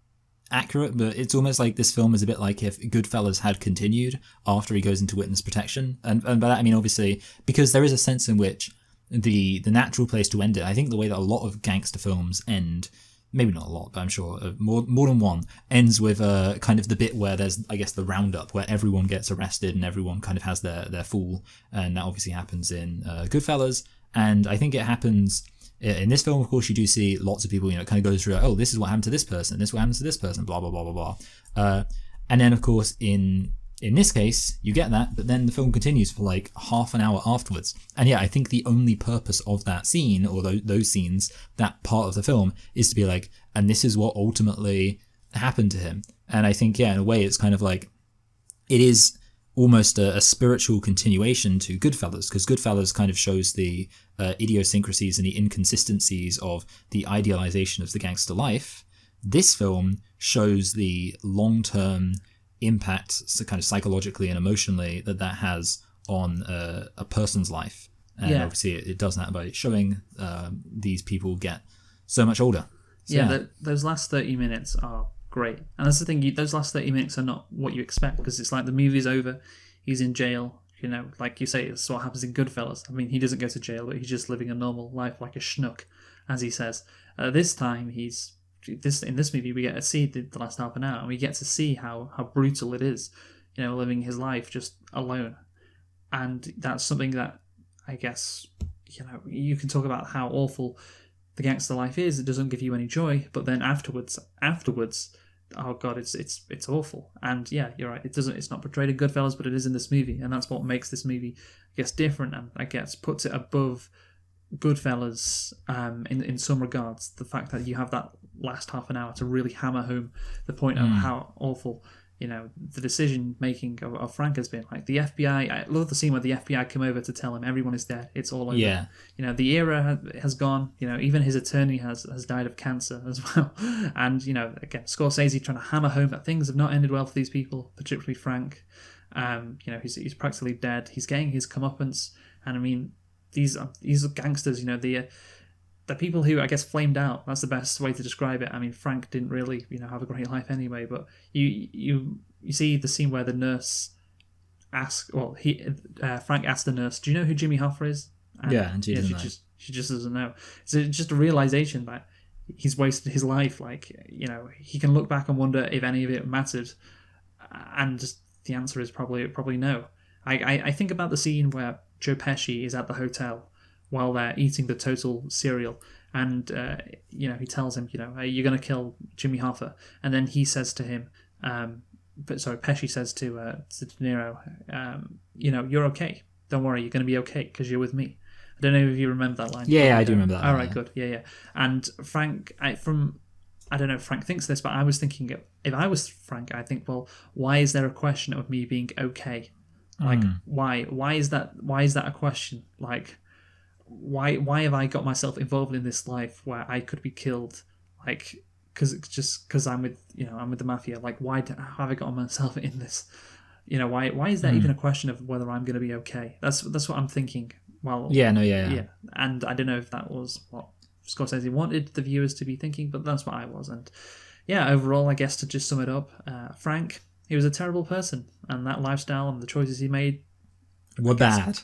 accurate, but it's almost like this film is a bit like if Goodfellas had continued after he goes into witness protection. And by that I mean, obviously, because there is a sense in which the natural place to end it, I think the way that a lot of gangster films end, maybe not a lot, but I'm sure more than one, ends with kind of the bit where there's, I guess, the roundup, where everyone gets arrested and everyone kind of has their fall. And that obviously happens in Goodfellas. And I think it happens in this film. Of course, you do see lots of people, kind of go through, oh, this is what happened to this person, this is what happened to this person, blah, blah, blah, blah, blah. And then, of course, in this case, you get that, but then the film continues for like half an hour afterwards. And yeah, I think the only purpose of that scene, or those scenes, that part of the film, is to be like, and this is what ultimately happened to him. And I think, yeah, in a way, it's kind of like, it is almost a spiritual continuation to Goodfellas, because Goodfellas kind of shows the idiosyncrasies and the inconsistencies of the idealization of the gangster life. This film shows the long-term impact, so kind of psychologically and emotionally, that has on a person's life. And obviously it does that by showing these people get so much older. So, those last 30 minutes are great. And that's the thing, those last 30 minutes are not what you expect, because it's like the movie's over, he's in jail, you know, like you say, it's what happens in Goodfellas. I mean, he doesn't go to jail, but he's just living a normal life like a schnook, as he says. This time, in this movie, we get to see the last half an hour, and we get to see how brutal it is, you know, living his life just alone. And that's something that, I guess, you know, you can talk about how awful the gangster life is. It doesn't give you any joy, but then afterwards, oh god, it's awful. And yeah, you're right. It's not portrayed in Goodfellas, but it is in this movie, and that's what makes this movie, I guess, different, and I guess puts it above Goodfellas in some regards. The fact that you have that last half an hour to really hammer home the point of how awful, you know, the decision making of Frank has been. Like the FBI, I love the scene where the FBI come over to tell him everyone is dead, it's all over. Yeah. You know, the era has gone. You know, even his attorney has died of cancer as well. And you know, again, Scorsese trying to hammer home that things have not ended well for these people, particularly Frank. You know, he's practically dead. He's getting his comeuppance, and I mean, these are gangsters. You know, the people who, I guess, flamed out. That's the best way to describe it. I mean, Frank didn't really, you know, have a great life anyway. But you see the scene where the nurse asks, well, Frank asked the nurse, "Do you know who Jimmy Hoffa is?" And she just doesn't know. So it's just a realization that he's wasted his life. Like, you know, he can look back and wonder if any of it mattered, and just the answer is probably no. I think about the scene where Joe Pesci is at the hotel while they're eating the Total cereal, and you know, he tells him, you know, "Hey, you're going to kill Jimmy Hoffa," and then he says to him, Pesci says to De Niro, you know, "You're okay. Don't worry, you're going to be okay because you're with me." I don't know if you remember that line. Yeah, I do remember that. All right, good. Yeah. And Frank, I don't know if Frank thinks this, but I was thinking, if I was Frank, I think, well, why is there a question of me being okay? Like, why is that a question? Like, why have I got myself involved in this life where I could be killed? Like, because I'm with the mafia. Like, how have I got myself in this? You know, why is that even a question of whether I'm going to be okay? That's what I'm thinking. Well, yeah. And I don't know if that was what Scorsese wanted the viewers to be thinking, but that's what I was. And yeah, overall, I guess to just sum it up, Frank, he was a terrible person, and that lifestyle and the choices he made were bad.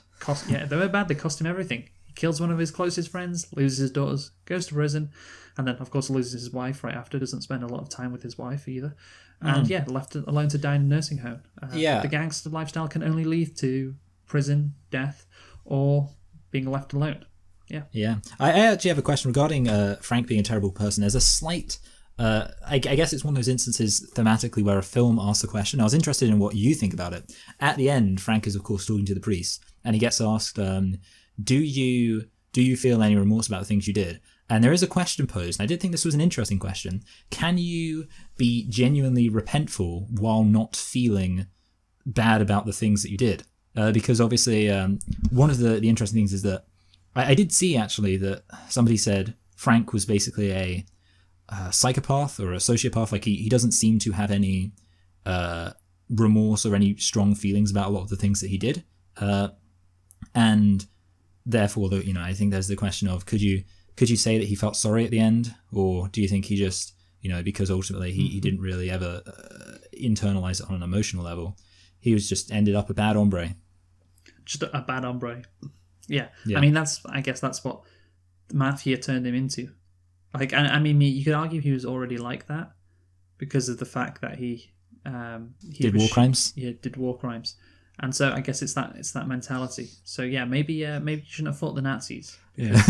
They were bad. They cost him everything. He kills one of his closest friends, loses his daughters, goes to prison, and then, of course, loses his wife right after. Doesn't spend a lot of time with his wife either. And left alone to die in a nursing home. The gangster lifestyle can only lead to prison, death, or being left alone. Yeah. I actually have a question regarding Frank being a terrible person. There's a slight, I guess it's one of those instances thematically where a film asks a question. I was interested in what you think about it. At the end, Frank is of course talking to the priest, and he gets asked, "Do you feel any remorse about the things you did?" And there is a question posed, and I did think this was an interesting question. Can you be genuinely repentful while not feeling bad about the things that you did? Because obviously, one of the interesting things is that I did see actually that somebody said Frank was basically a psychopath or a sociopath. Like he doesn't seem to have any remorse or any strong feelings about a lot of the things that he did, and therefore, you know, I think there's the question of could you say that he felt sorry at the end, or do you think he just, you know, because ultimately he didn't really ever internalize it on an emotional level, he was just ended up a bad hombre. Just a bad hombre. Yeah. I mean, I guess that's what the mafia turned him into. Like, I mean, you could argue he was already like that because of the fact that he did war crimes. Yeah, did war crimes, and so I guess it's that mentality. So yeah, maybe you shouldn't have fought the Nazis. Yeah.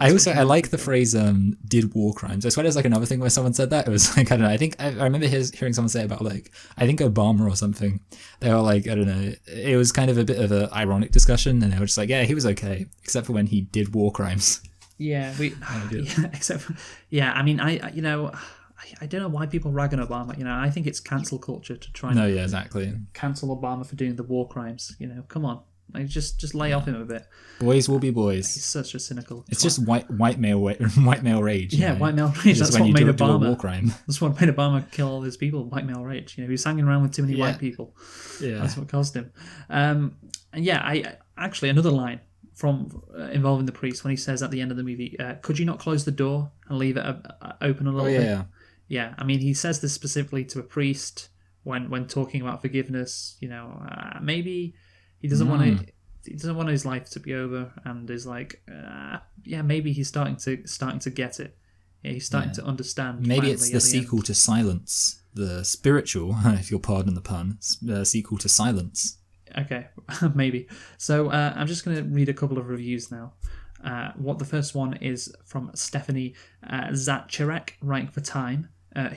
I like the phrase "did war crimes." I swear there's like another thing where someone said that. It was like, I don't know. I think I remember hearing someone say it about like, I think Obama or something. They were like, I don't know. It was kind of a bit of an ironic discussion, and they were just like, yeah, he was okay, except for when he did war crimes. Yeah, I mean, I don't know why people rag on Obama. You know, I think it's cancel culture to try and exactly. cancel Obama for doing the war crimes. You know, come on. Like, just lay off him a bit. Boys will be He's boys. such a cynical. It's just white male white male rage. Yeah, white male rage. That's when what you made do a war Obama. crime. That's what made Obama kill all these people. White male rage. He was hanging around with too many white people. Yeah, That's what caused him. And yeah, I actually another line from involving the priest when he says at the end of the movie, "Could you not close the door and leave it open a little bit?" yeah. Yeah, I mean, he says this specifically to a priest when talking about forgiveness. Maybe he doesn't want to. He doesn't want his life to be over, and is like, maybe he's starting to get it. Yeah, he's starting to understand. Maybe it's the sequel to Silence, the spiritual, if you'll pardon the pun, sequel to Silence. Okay, maybe. So I'm just going to read a couple of reviews now. What the first one is from Stephanie Zacherek, writing for Time,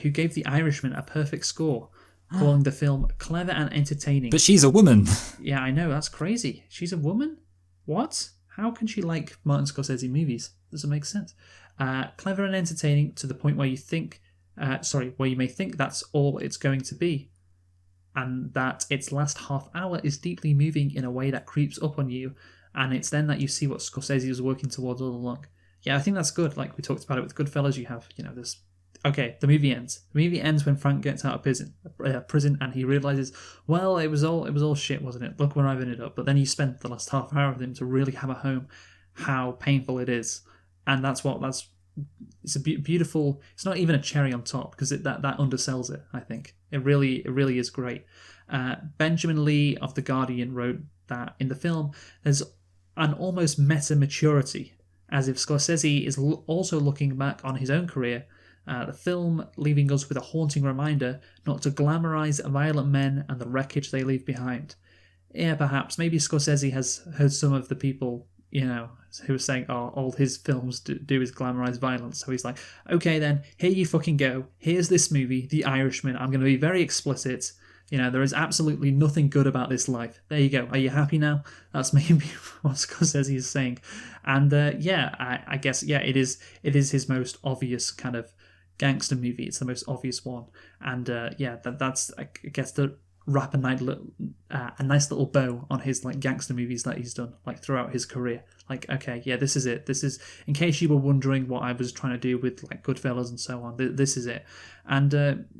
who gave The Irishman a perfect score, calling the film clever and entertaining. But she's a woman. Yeah, I know, that's crazy. She's a woman? What? How can she like Martin Scorsese movies? Doesn't make sense. Clever and entertaining to the point where where you may think that's all it's going to be, and that its last half hour is deeply moving in a way that creeps up on you, and it's then that you see what Scorsese was working towards all along. Yeah, I think that's good. Like we talked about it with Goodfellas, you have, this. Okay, the movie ends. The movie ends when Frank gets out of prison, and he realizes, well, it was all shit, wasn't it? Look where I've ended up. But then you spent the last half hour with him to really hammer home how painful it is, and it's a beautiful. It's not even a cherry on top because that undersells it. I think it really is great. Benjamin Lee of The Guardian wrote that in the film there's an almost meta maturity, as if Scorsese is also looking back on his own career. The film leaving us with a haunting reminder not to glamorize violent men and the wreckage they leave behind. Yeah, perhaps maybe Scorsese has heard some of the people who are saying, oh, all his films do is glamorize violence. So he's like, okay then, here you fucking go. Here's this movie, The Irishman. I'm going to be very explicit. There is absolutely nothing good about this life. There you go. Are you happy now? That's maybe what Scorsese is saying. And I guess, it is his most obvious kind of gangster movie. It's the most obvious one. And that's, I guess, the wrap a nice little bow on his like gangster movies that he's done like throughout his career. Like, okay, yeah, this is it. This is, in case you were wondering what I was trying to do with like Goodfellas and so on, this is it. And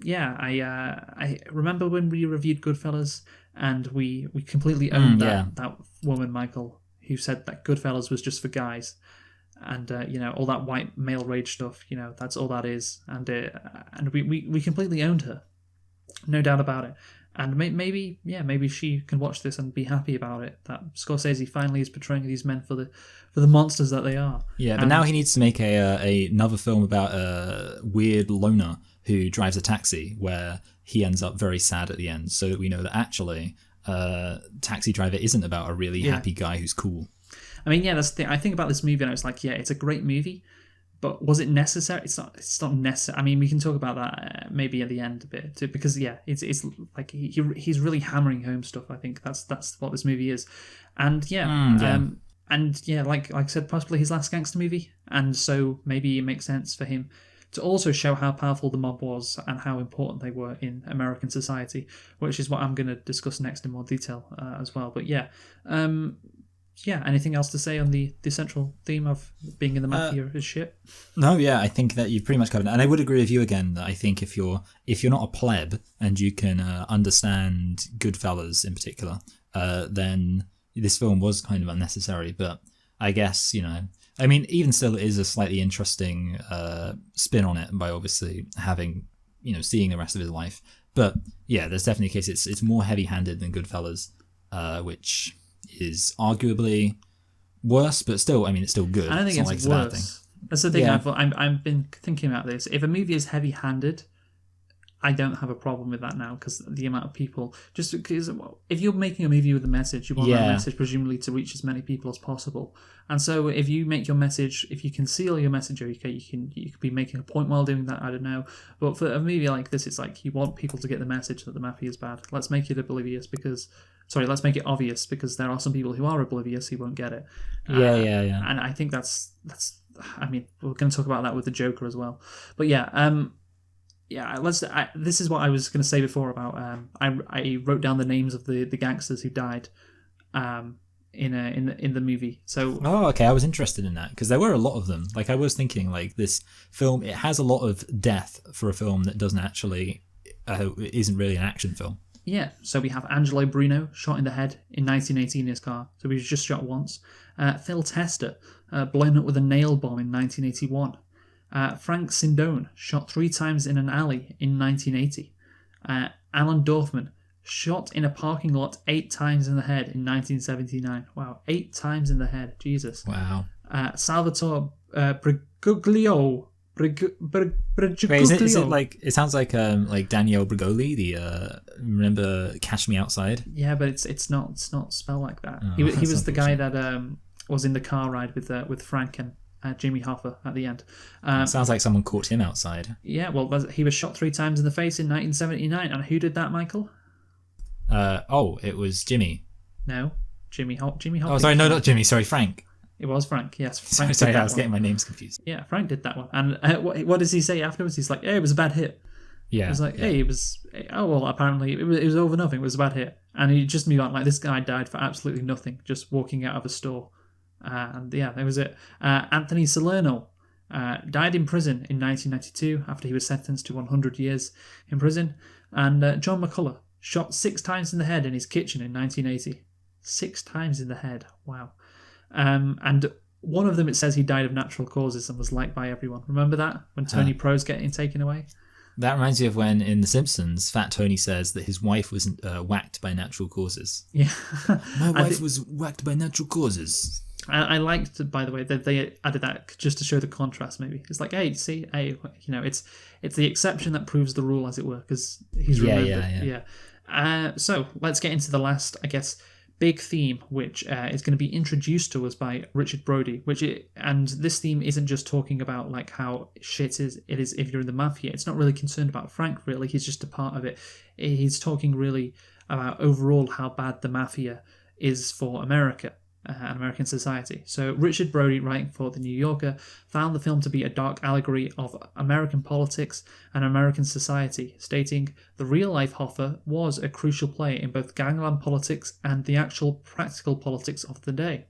I remember when we reviewed Goodfellas and we completely owned that woman, Michael, who said that Goodfellas was just for guys. And all that white male rage stuff, that's all that is. And we completely owned her, no doubt about it. And maybe she can watch this and be happy about it. That Scorsese finally is portraying these men for the monsters that they are. Yeah, but now he needs to make another film about a weird loner who drives a taxi, where he ends up very sad at the end, so that we know that actually, Taxi Driver isn't about a really happy guy who's cool. I mean, that's the thing. I think about this movie and I was like, it's a great movie, but was it necessary? It's not necessary. I mean, we can talk about that maybe at the end a bit too, because it's like he's really hammering home stuff. I think that's what this movie is, and like I said, possibly his last gangster movie, and so maybe it makes sense for him to also show how powerful the mob was and how important they were in American society, which is what I'm going to discuss next in more detail as well. But anything else to say on the central theme of being in the mafia is shit? No, I think that you've pretty much covered it. And I would agree with you again that I think if you're not a pleb and you can understand Goodfellas in particular, then this film was kind of unnecessary. But I guess, I mean, even still, it is a slightly interesting spin on it by obviously having, seeing the rest of his life. But yeah, there's definitely a case it's more heavy-handed than Goodfellas, which is arguably worse, but still, I mean, it's still good. I don't think it's worse. Bad thing. That's the thing. Yeah. I've been thinking about this. If a movie is heavy-handed, I don't have a problem with that now, because the amount of people, just because if you're making a movie with a message, you want that message presumably to reach as many people as possible. And so if you make your message, if you conceal your message, okay, you could be making a point while doing that, I don't know. But for a movie like this, it's like you want people to get the message that the mafia is bad. Let's make it obvious because there are some people who are oblivious who won't get it. Yeah. And I think that's. I mean, we're going to talk about that with the Joker as well. But this is what I was going to say before about. I wrote down the names of the gangsters who died in the movie. So Oh, okay. I was interested in that because there were a lot of them. Like I was thinking, like this film, it has a lot of death for a film that doesn't actually isn't really an action film. yeah, so we have Angelo Bruno shot in the head in 1918 in his car. So he was just shot once. Phil Tester blown up with a nail bomb in 1981. Frank Sindone shot 3 times in an alley in 1980. Alan Dorfman shot in a parking lot 8 times in the head in 1979. Wow, 8 times in the head. Jesus. Wow. Salvatore Briguglio. Wait, is it like it sounds like Daniel Brigoli, the remember Cash Me Outside? Yeah, but it's not spelled like that. Oh, he that's was the guy that was in the car ride with Frank and Jimmy Hoffa at the end. Sounds like someone caught him outside. Yeah, well, he was shot 3 times in the face in 1979, and who did that, Michael? It was Jimmy. No, Jimmy Hoffa. Oh, sorry, no, not Jimmy. Sorry, Frank. It was Frank. Yes, Frank Sorry, did that I was one. getting my names confused. Yeah, Frank did that one. And what does he say afterwards? He's like, "Hey, it was a bad hit." Yeah. He's like, "Hey, it was. Oh well, apparently it was over nothing. It was a bad hit." And he just moved on like this guy died for absolutely nothing, just walking out of a store. And yeah, that was it. Anthony Salerno died in prison in 1992 after he was sentenced to 100 years in prison. And John McCullough shot 6 times in the head in his kitchen in 1980. 6 times in the head. Wow. And one of them, it says he died of natural causes and was liked by everyone. Remember that? When Tony Pro's getting taken away? That reminds me of when in The Simpsons, Fat Tony says that his wife was whacked by natural causes. Yeah. My wife was whacked by natural causes. I liked, by the way, that they added that just to show the contrast. Maybe it's like, hey, see, hey, it's the exception that proves the rule, as it were, because he's remembered. Yeah. So let's get into the last, I guess, big theme, which is going to be introduced to us by Richard Brody. And this theme isn't just talking about like how shit it is if you're in the mafia. It's not really concerned about Frank. Really, he's just a part of it. He's talking really about overall how bad the mafia is for America. And American society. So Richard Brody, writing for The New Yorker, found the film to be a dark allegory of American politics and American society, stating, "The real-life Hoffa was a crucial player in both gangland politics and the actual practical politics of the day.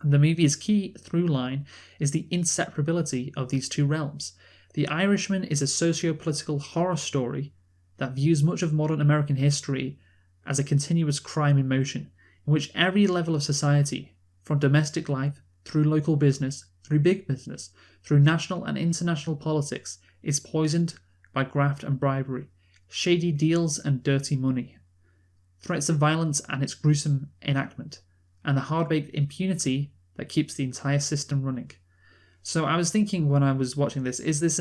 The movie's key through line is the inseparability of these two realms. The Irishman is a socio-political horror story that views much of modern American history as a continuous crime in motion, in which every level of society, from domestic life, through local business, through big business, through national and international politics, is poisoned by graft and bribery, shady deals and dirty money, threats of violence and its gruesome enactment, and the hard-baked impunity that keeps the entire system running." So I was thinking when I was watching this, is this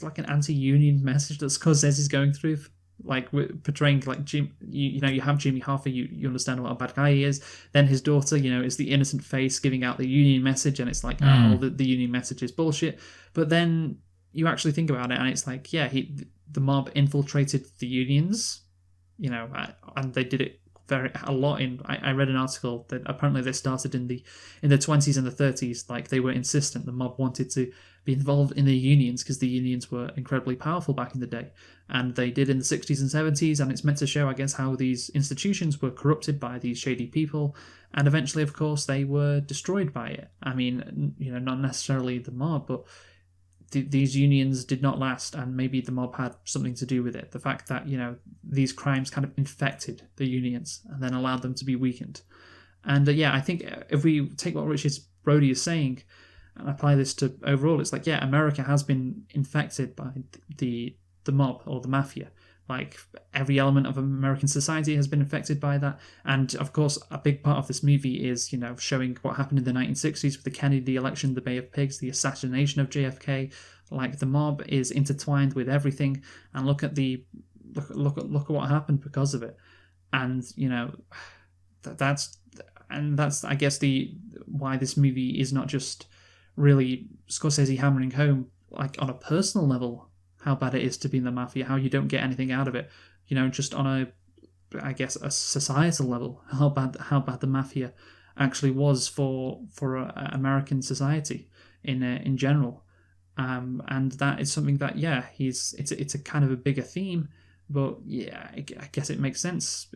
like an anti-union message that Scorsese is going through? Like portraying like Jim, you have Jimmy Hoffa, you understand what a bad guy he is. Then his daughter, is the innocent face giving out the union message, and it's like, the union message is bullshit. But then you actually think about it, and it's like, yeah, the mob infiltrated the unions, and they did it a lot. I read an article that apparently they started in the 20s and the 30s. Like they were insistent, the mob wanted to be involved in the unions because the unions were incredibly powerful back in the day, and they did in the 60s and 70s. And it's meant to show, I guess, how these institutions were corrupted by these shady people, and eventually, of course, they were destroyed by it. I mean, not necessarily the mob, but these unions did not last, and maybe the mob had something to do with it. The fact that these crimes kind of infected the unions and then allowed them to be weakened. And I think if we take what Richard Brody is saying and apply this to overall, it's like, yeah, America has been infected by the mob or the mafia. Like every element of American society has been affected by that. And of course, a big part of this movie is, showing what happened in the 1960s with the Kennedy election, the Bay of Pigs, the assassination of JFK. Like the mob is intertwined with everything. And look at what happened because of it. And that's I guess why this movie is not just really Scorsese hammering home like on a personal level how bad it is to be in the mafia, how you don't get anything out of it, just on a societal level, how bad the mafia actually was for American society in general, and that is something that it's a kind of a bigger theme, but I guess it makes sense,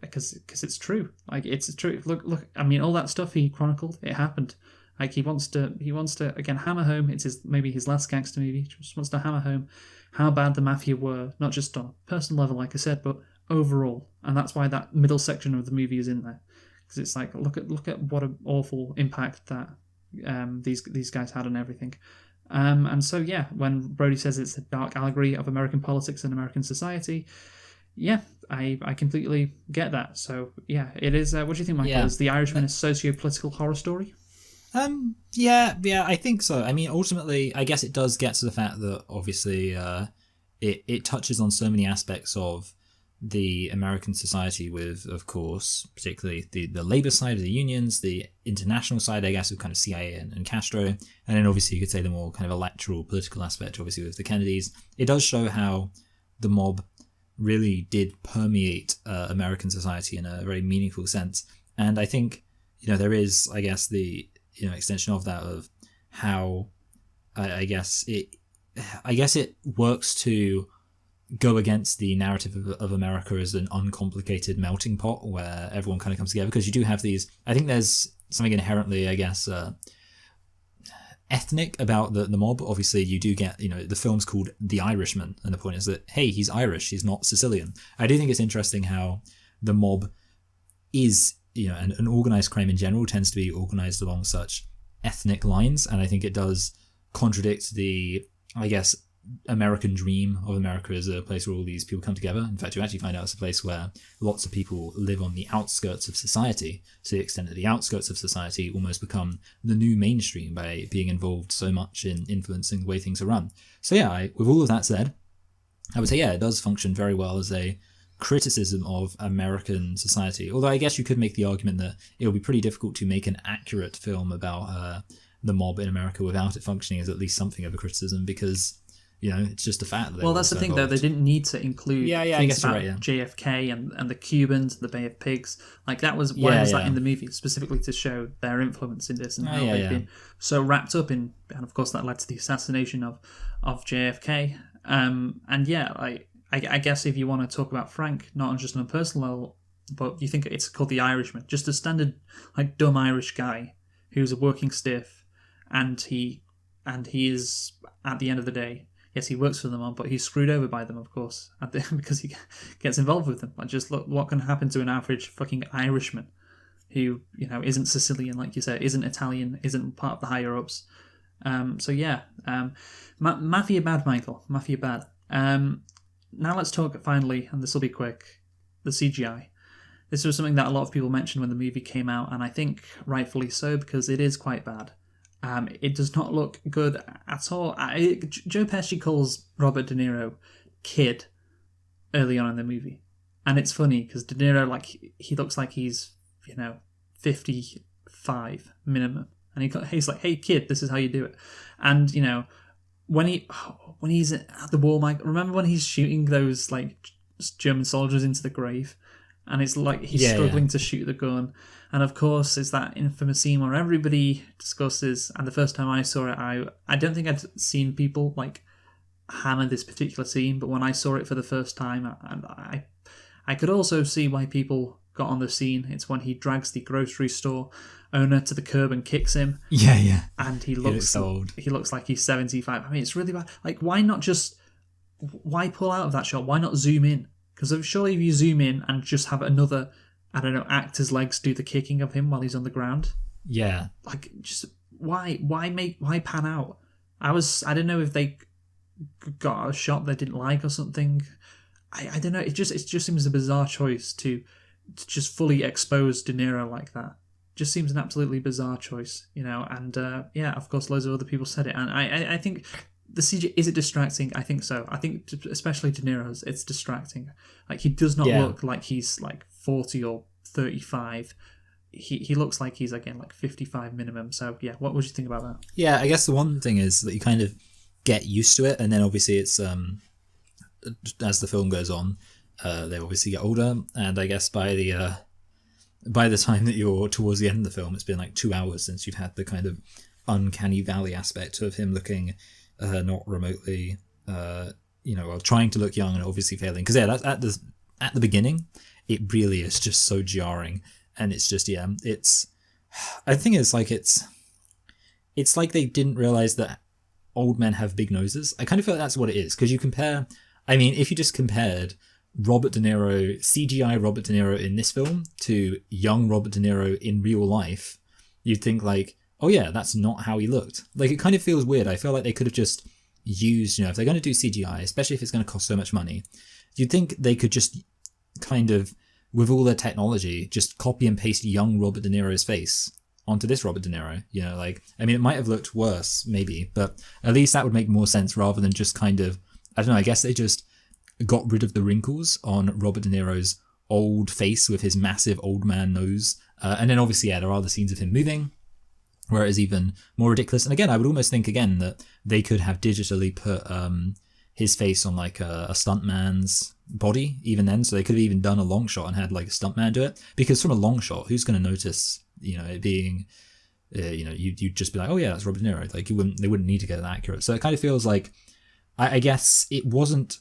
because it's true. Like it's true. Look. I mean, all that stuff he chronicled, it happened. Like he wants to again hammer home. It's maybe his last gangster movie. Just wants to hammer home how bad the mafia were, not just on a personal level, like I said, but overall. And that's why that middle section of the movie is in there, because it's like look at what an awful impact that these guys had on everything. And so yeah, when Brody says it's a dark allegory of American politics and American society, yeah, I completely get that. So yeah, it is. What do you think, Michael? Yeah. Is The Irishman a socio-political horror story? Yeah, I think so. I mean, ultimately, I guess it does get to the fact that obviously it touches on so many aspects of the American society with, of course, particularly the labor side of the unions, the international side, I guess, of kind of CIA and Castro, and then obviously you could say the more kind of electoral political aspect, obviously, with the Kennedys. It does show how the mob really did permeate American society in a very meaningful sense. And I think, there is, I guess, the extension of that of how I guess it works to go against the narrative of America as an uncomplicated melting pot where everyone kind of comes together, because you do have these. I think there's something inherently, I guess, ethnic about the mob. Obviously, you do get, the film's called The Irishman, and the point is that, hey, he's Irish, he's not Sicilian. I do think it's interesting how the mob is, and an organized crime in general tends to be organized along such ethnic lines, and I think it does contradict the, I guess, American dream of America as a place where all these people come together. In fact, you actually find out it's a place where lots of people live on the outskirts of society, to the extent that the outskirts of society almost become the new mainstream by being involved so much in influencing the way things are run. So yeah, with all of that said, I would say, yeah, it does function very well as a criticism of American society. Although I guess you could make the argument that it would be pretty difficult to make an accurate film about the mob in America without it functioning as at least something of a criticism, because it's just a fact. That that's the thing, though. They didn't need to include things about JFK and the Cubans, the Bay of Pigs. Like, that was why was that in the movie, specifically to show their influence in this and how they've been so wrapped up in. And of course, that led to the assassination of JFK. And yeah, I guess if you want to talk about Frank, not just on a personal level, but you think it's called The Irishman, just a standard dumb Irish guy who's a working stiff, and he is, at the end of the day, yes, he works for them, but he's screwed over by them, of course, because he gets involved with them. Like, just look what can happen to an average fucking Irishman who, isn't Sicilian, like you said, isn't Italian, isn't part of the higher ups. So yeah, Mafia bad, Michael. Mafia bad. Now let's talk, finally, and this will be quick, the CGI. This was something that a lot of people mentioned when the movie came out, and I think rightfully so, because it is quite bad. It does not look good at all. Joe Pesci calls Robert De Niro kid early on in the movie. And it's funny, because De Niro, he looks like he's, 55 minimum. And he's like, hey, kid, this is how you do it. And, when he's at the war, Mike, remember when he's shooting those German soldiers into the grave, and it's like he's struggling to shoot the gun, and of course it's that infamous scene where everybody discusses. And the first time I saw it, I don't think I'd seen people hammer this particular scene, but when I saw it for the first time, I could also see why people got on the scene. It's when he drags the grocery store owner to the curb and kicks him. Yeah. And he looks old. He looks like he's 75. I mean, it's really bad. Why pull out of that shot? Why not zoom in? Because surely if you zoom in and just have another, I don't know, actor's legs do the kicking of him while he's on the ground. Yeah. Just why pan out? I don't know if they got a shot they didn't like or something. I don't know. It just seems a bizarre choice to just fully expose De Niro like that. Just seems an absolutely bizarre choice, and of course loads of other people said it, and I think the CG, is it distracting? I think so. I think especially De Niro's, it's distracting. He does not look like he's 40 or 35. He looks like he's again 55 minimum. So yeah, what would you think about that? Yeah, I guess the one thing is that you kind of get used to it, and then obviously it's as the film goes on, they obviously get older, and I guess by the time that you're towards the end of the film, it's been 2 hours since you've had the kind of uncanny valley aspect of him looking not remotely, trying to look young and obviously failing. Because that's at the beginning, it really is just so jarring. And it's just, yeah, I think it's like they didn't realize that old men have big noses. I kind of feel like that's what it is, because you compare, I mean, if you just compared Robert De Niro, CGI Robert De Niro in this film to young Robert De Niro in real life, you'd think like, oh yeah, that's not how he looked. Like, it kind of feels weird. I feel like they could have just used, if they're going to do CGI, especially if it's going to cost so much money, you'd think they could just kind of, with all their technology, just copy and paste young Robert De Niro's face onto this Robert De Niro. I mean, it might have looked worse, maybe, but at least that would make more sense rather than just kind of, I don't know, I guess they just got rid of the wrinkles on Robert De Niro's old face with his massive old man nose. And then obviously, yeah, there are the scenes of him moving, where it is even more ridiculous. And again, I would almost think again that they could have digitally put his face on like a stuntman's body even then. So they could have even done a long shot and had like a stuntman do it. Because from a long shot, who's going to notice, it being, you'd just be like, oh yeah, that's Robert De Niro. Like they wouldn't need to get it accurate. So it kind of feels like, I guess it wasn't,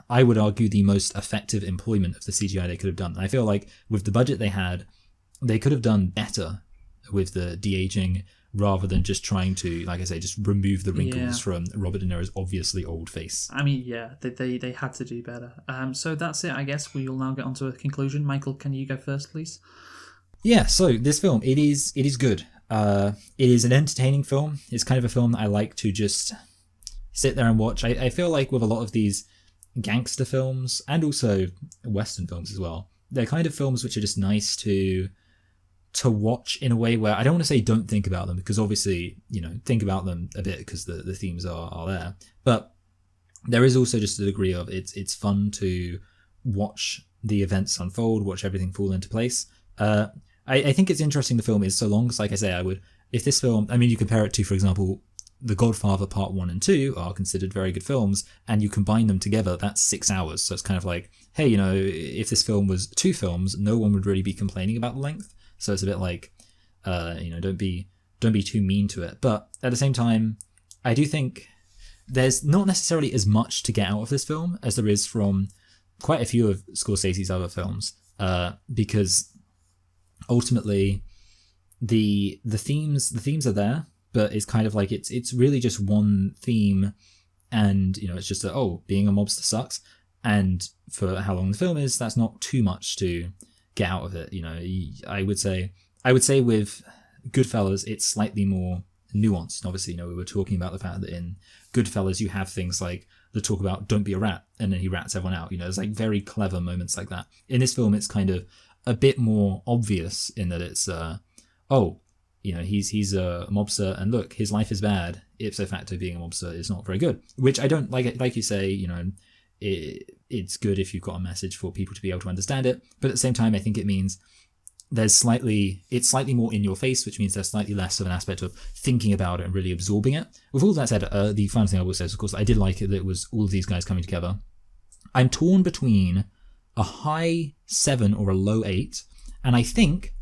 I would argue, the most effective employment of the CGI they could have done. And I feel like with the budget they had, they could have done better with the de-aging rather than just trying to, like I say, just remove the wrinkles from Robert De Niro's obviously old face. I mean, yeah, they had to do better. So that's it, I guess. We will now get on to a conclusion. Michael, can you go first, please? Yeah, so this film, it is good. It is an entertaining film. It's kind of a film that I like to just sit there and watch. I feel like with a lot of these gangster films and also Western films as well, they're kind of films which are just nice to watch in a way where I don't want to say don't think about them, because obviously, think about them a bit because the themes are there. But there is also just a degree of it's fun to watch the events unfold, watch everything fall into place. I think it's interesting the film is so long, because like I say, if this film, I mean, you compare it to, for example, The Godfather Part 1 and 2 are considered very good films, and you combine them together, that's 6 hours. So it's kind of like, hey, if this film was 2 films, no one would really be complaining about the length. So it's a bit like, don't be too mean to it. But at the same time, I do think there's not necessarily as much to get out of this film as there is from quite a few of Scorsese's other films, because ultimately the themes are there, but it's kind of like it's really just one theme, and it's just that, being a mobster sucks, and for how long the film is, that's not too much to get out of it. I would say with Goodfellas, it's slightly more nuanced. Obviously, we were talking about the fact that in Goodfellas you have things like the talk about don't be a rat, and then he rats everyone out. There's like very clever moments like that. In this film, it's kind of a bit more obvious in that it's he's a mobster, and look, his life is bad. Ipso facto, being a mobster is not very good. Which I don't like you say, it's good if you've got a message for people to be able to understand it. But at the same time, I think it means it's slightly more in your face, which means there's slightly less of an aspect of thinking about it and really absorbing it. With all that said, the final thing I will say is, of course, I did like it that it was all of these guys coming together. I'm torn between a high 7 or a low 8, and I think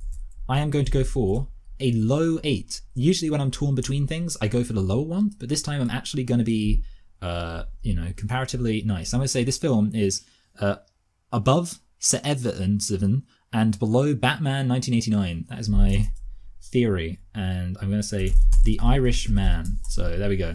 I am going to go for a low 8. Usually when I'm torn between things, I go for the lower one, but this time I'm actually going to be comparatively nice. I'm going to say this film is above 7 and below Batman 1989. That is my theory, and I'm going to say The Irishman. So there we go.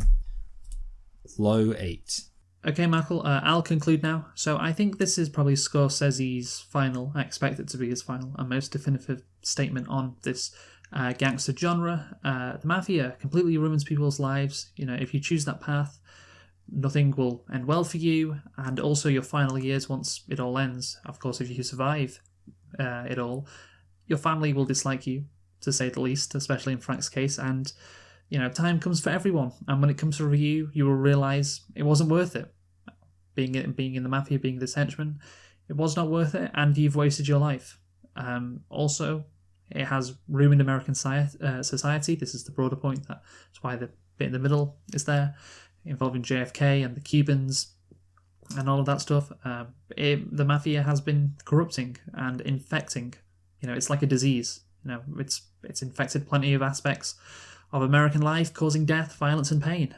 Low 8. Okay, Michael, I'll conclude now. So I think this is probably Scorsese's final, I expect it to be his final and most definitive statement on this gangster genre. The mafia completely ruins people's lives. If you choose that path, nothing will end well for you, and also your final years, once it all ends, of course, if you survive it all, your family will dislike you, to say the least, especially in Frank's case, and time comes for everyone, and when it comes for you, you will realise it wasn't worth it. Being in the mafia, being this henchman, it was not worth it, and you've wasted your life. Also, it has ruined American society. This is the broader point. That's why the bit in the middle is there, involving JFK and the Cubans and all of that stuff. The mafia has been corrupting and infecting. It's like a disease. It's infected plenty of aspects of American life, causing death, violence, and pain.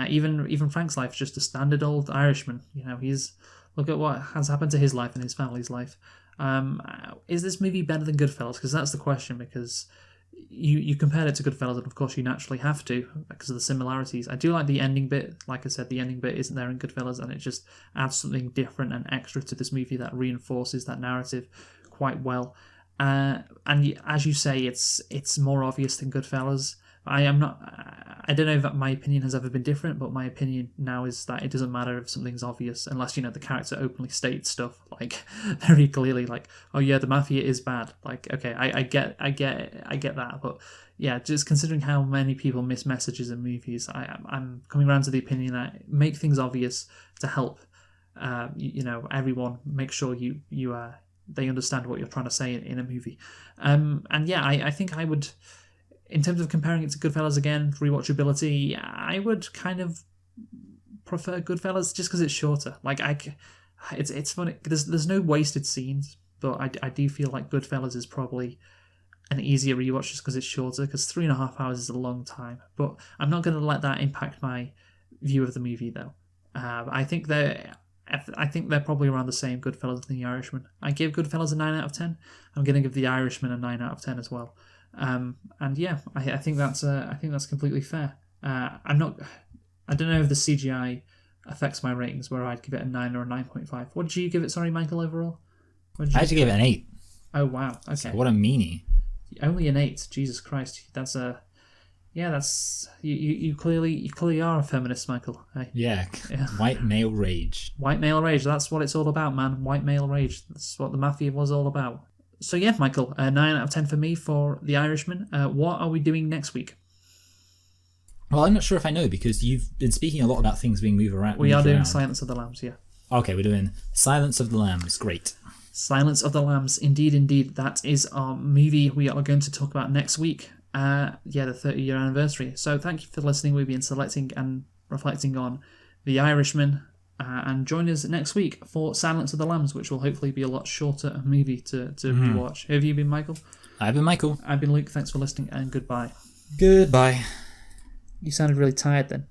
Even Frank's life, just a standard old Irishman. Look at what has happened to his life and his family's life. Is this movie better than Goodfellas? Because that's the question. Because you compared it to Goodfellas, and of course you naturally have to because of the similarities. I do like the ending bit. Like I said, the ending bit isn't there in Goodfellas, and it just adds something different and extra to this movie that reinforces that narrative quite well. And as you say, it's more obvious than Goodfellas. I don't know if my opinion has ever been different, but my opinion now is that it doesn't matter if something's obvious unless the character openly states stuff like very clearly, like, oh yeah, the mafia is bad. Like, okay, I get that, but yeah, just considering how many people miss messages in movies, I'm coming around to the opinion that make things obvious to help, everyone make sure they understand what you're trying to say in a movie, and yeah, I think I would. In terms of comparing it to Goodfellas again, rewatchability, I would kind of prefer Goodfellas just because it's shorter. Like it's funny. There's no wasted scenes, but I do feel like Goodfellas is probably an easier rewatch just because it's shorter. Because 3.5 hours is a long time. But I'm not going to let that impact my view of the movie though. I think they're probably around the same, Goodfellas and The Irishman. I give Goodfellas a 9 out of 10. I'm going to give The Irishman a 9 out of 10 as well. And yeah, I think that's completely fair. I don't know if the CGI affects my ratings, where I'd give it a 9 or a 9.5. What did you give it? Sorry, Michael. Overall, I had to give it an 8. Oh wow, okay. So what a meanie! Only an 8. Jesus Christ, that's you clearly are a feminist, Michael. Hey? Yeah. White male rage. White male rage. That's what it's all about, man. White male rage. That's what the mafia was all about. So yeah, Michael, 9 out of 10 for me for The Irishman. What are we doing next week? Well, I'm not sure if I know, because you've been speaking a lot about things being moved around. We are doing Silence of the Lambs, yeah. Okay, we're doing Silence of the Lambs. Great. Silence of the Lambs, indeed. That is our movie we are going to talk about next week. The 30-year anniversary. So thank you for listening. We've been selecting and reflecting on The Irishman. And join us next week for Silence of the Lambs, which will hopefully be a lot shorter movie to rewatch. Who have you been, Michael? I've been Michael. I've been Luke. Thanks for listening, and goodbye. Goodbye. You sounded really tired then.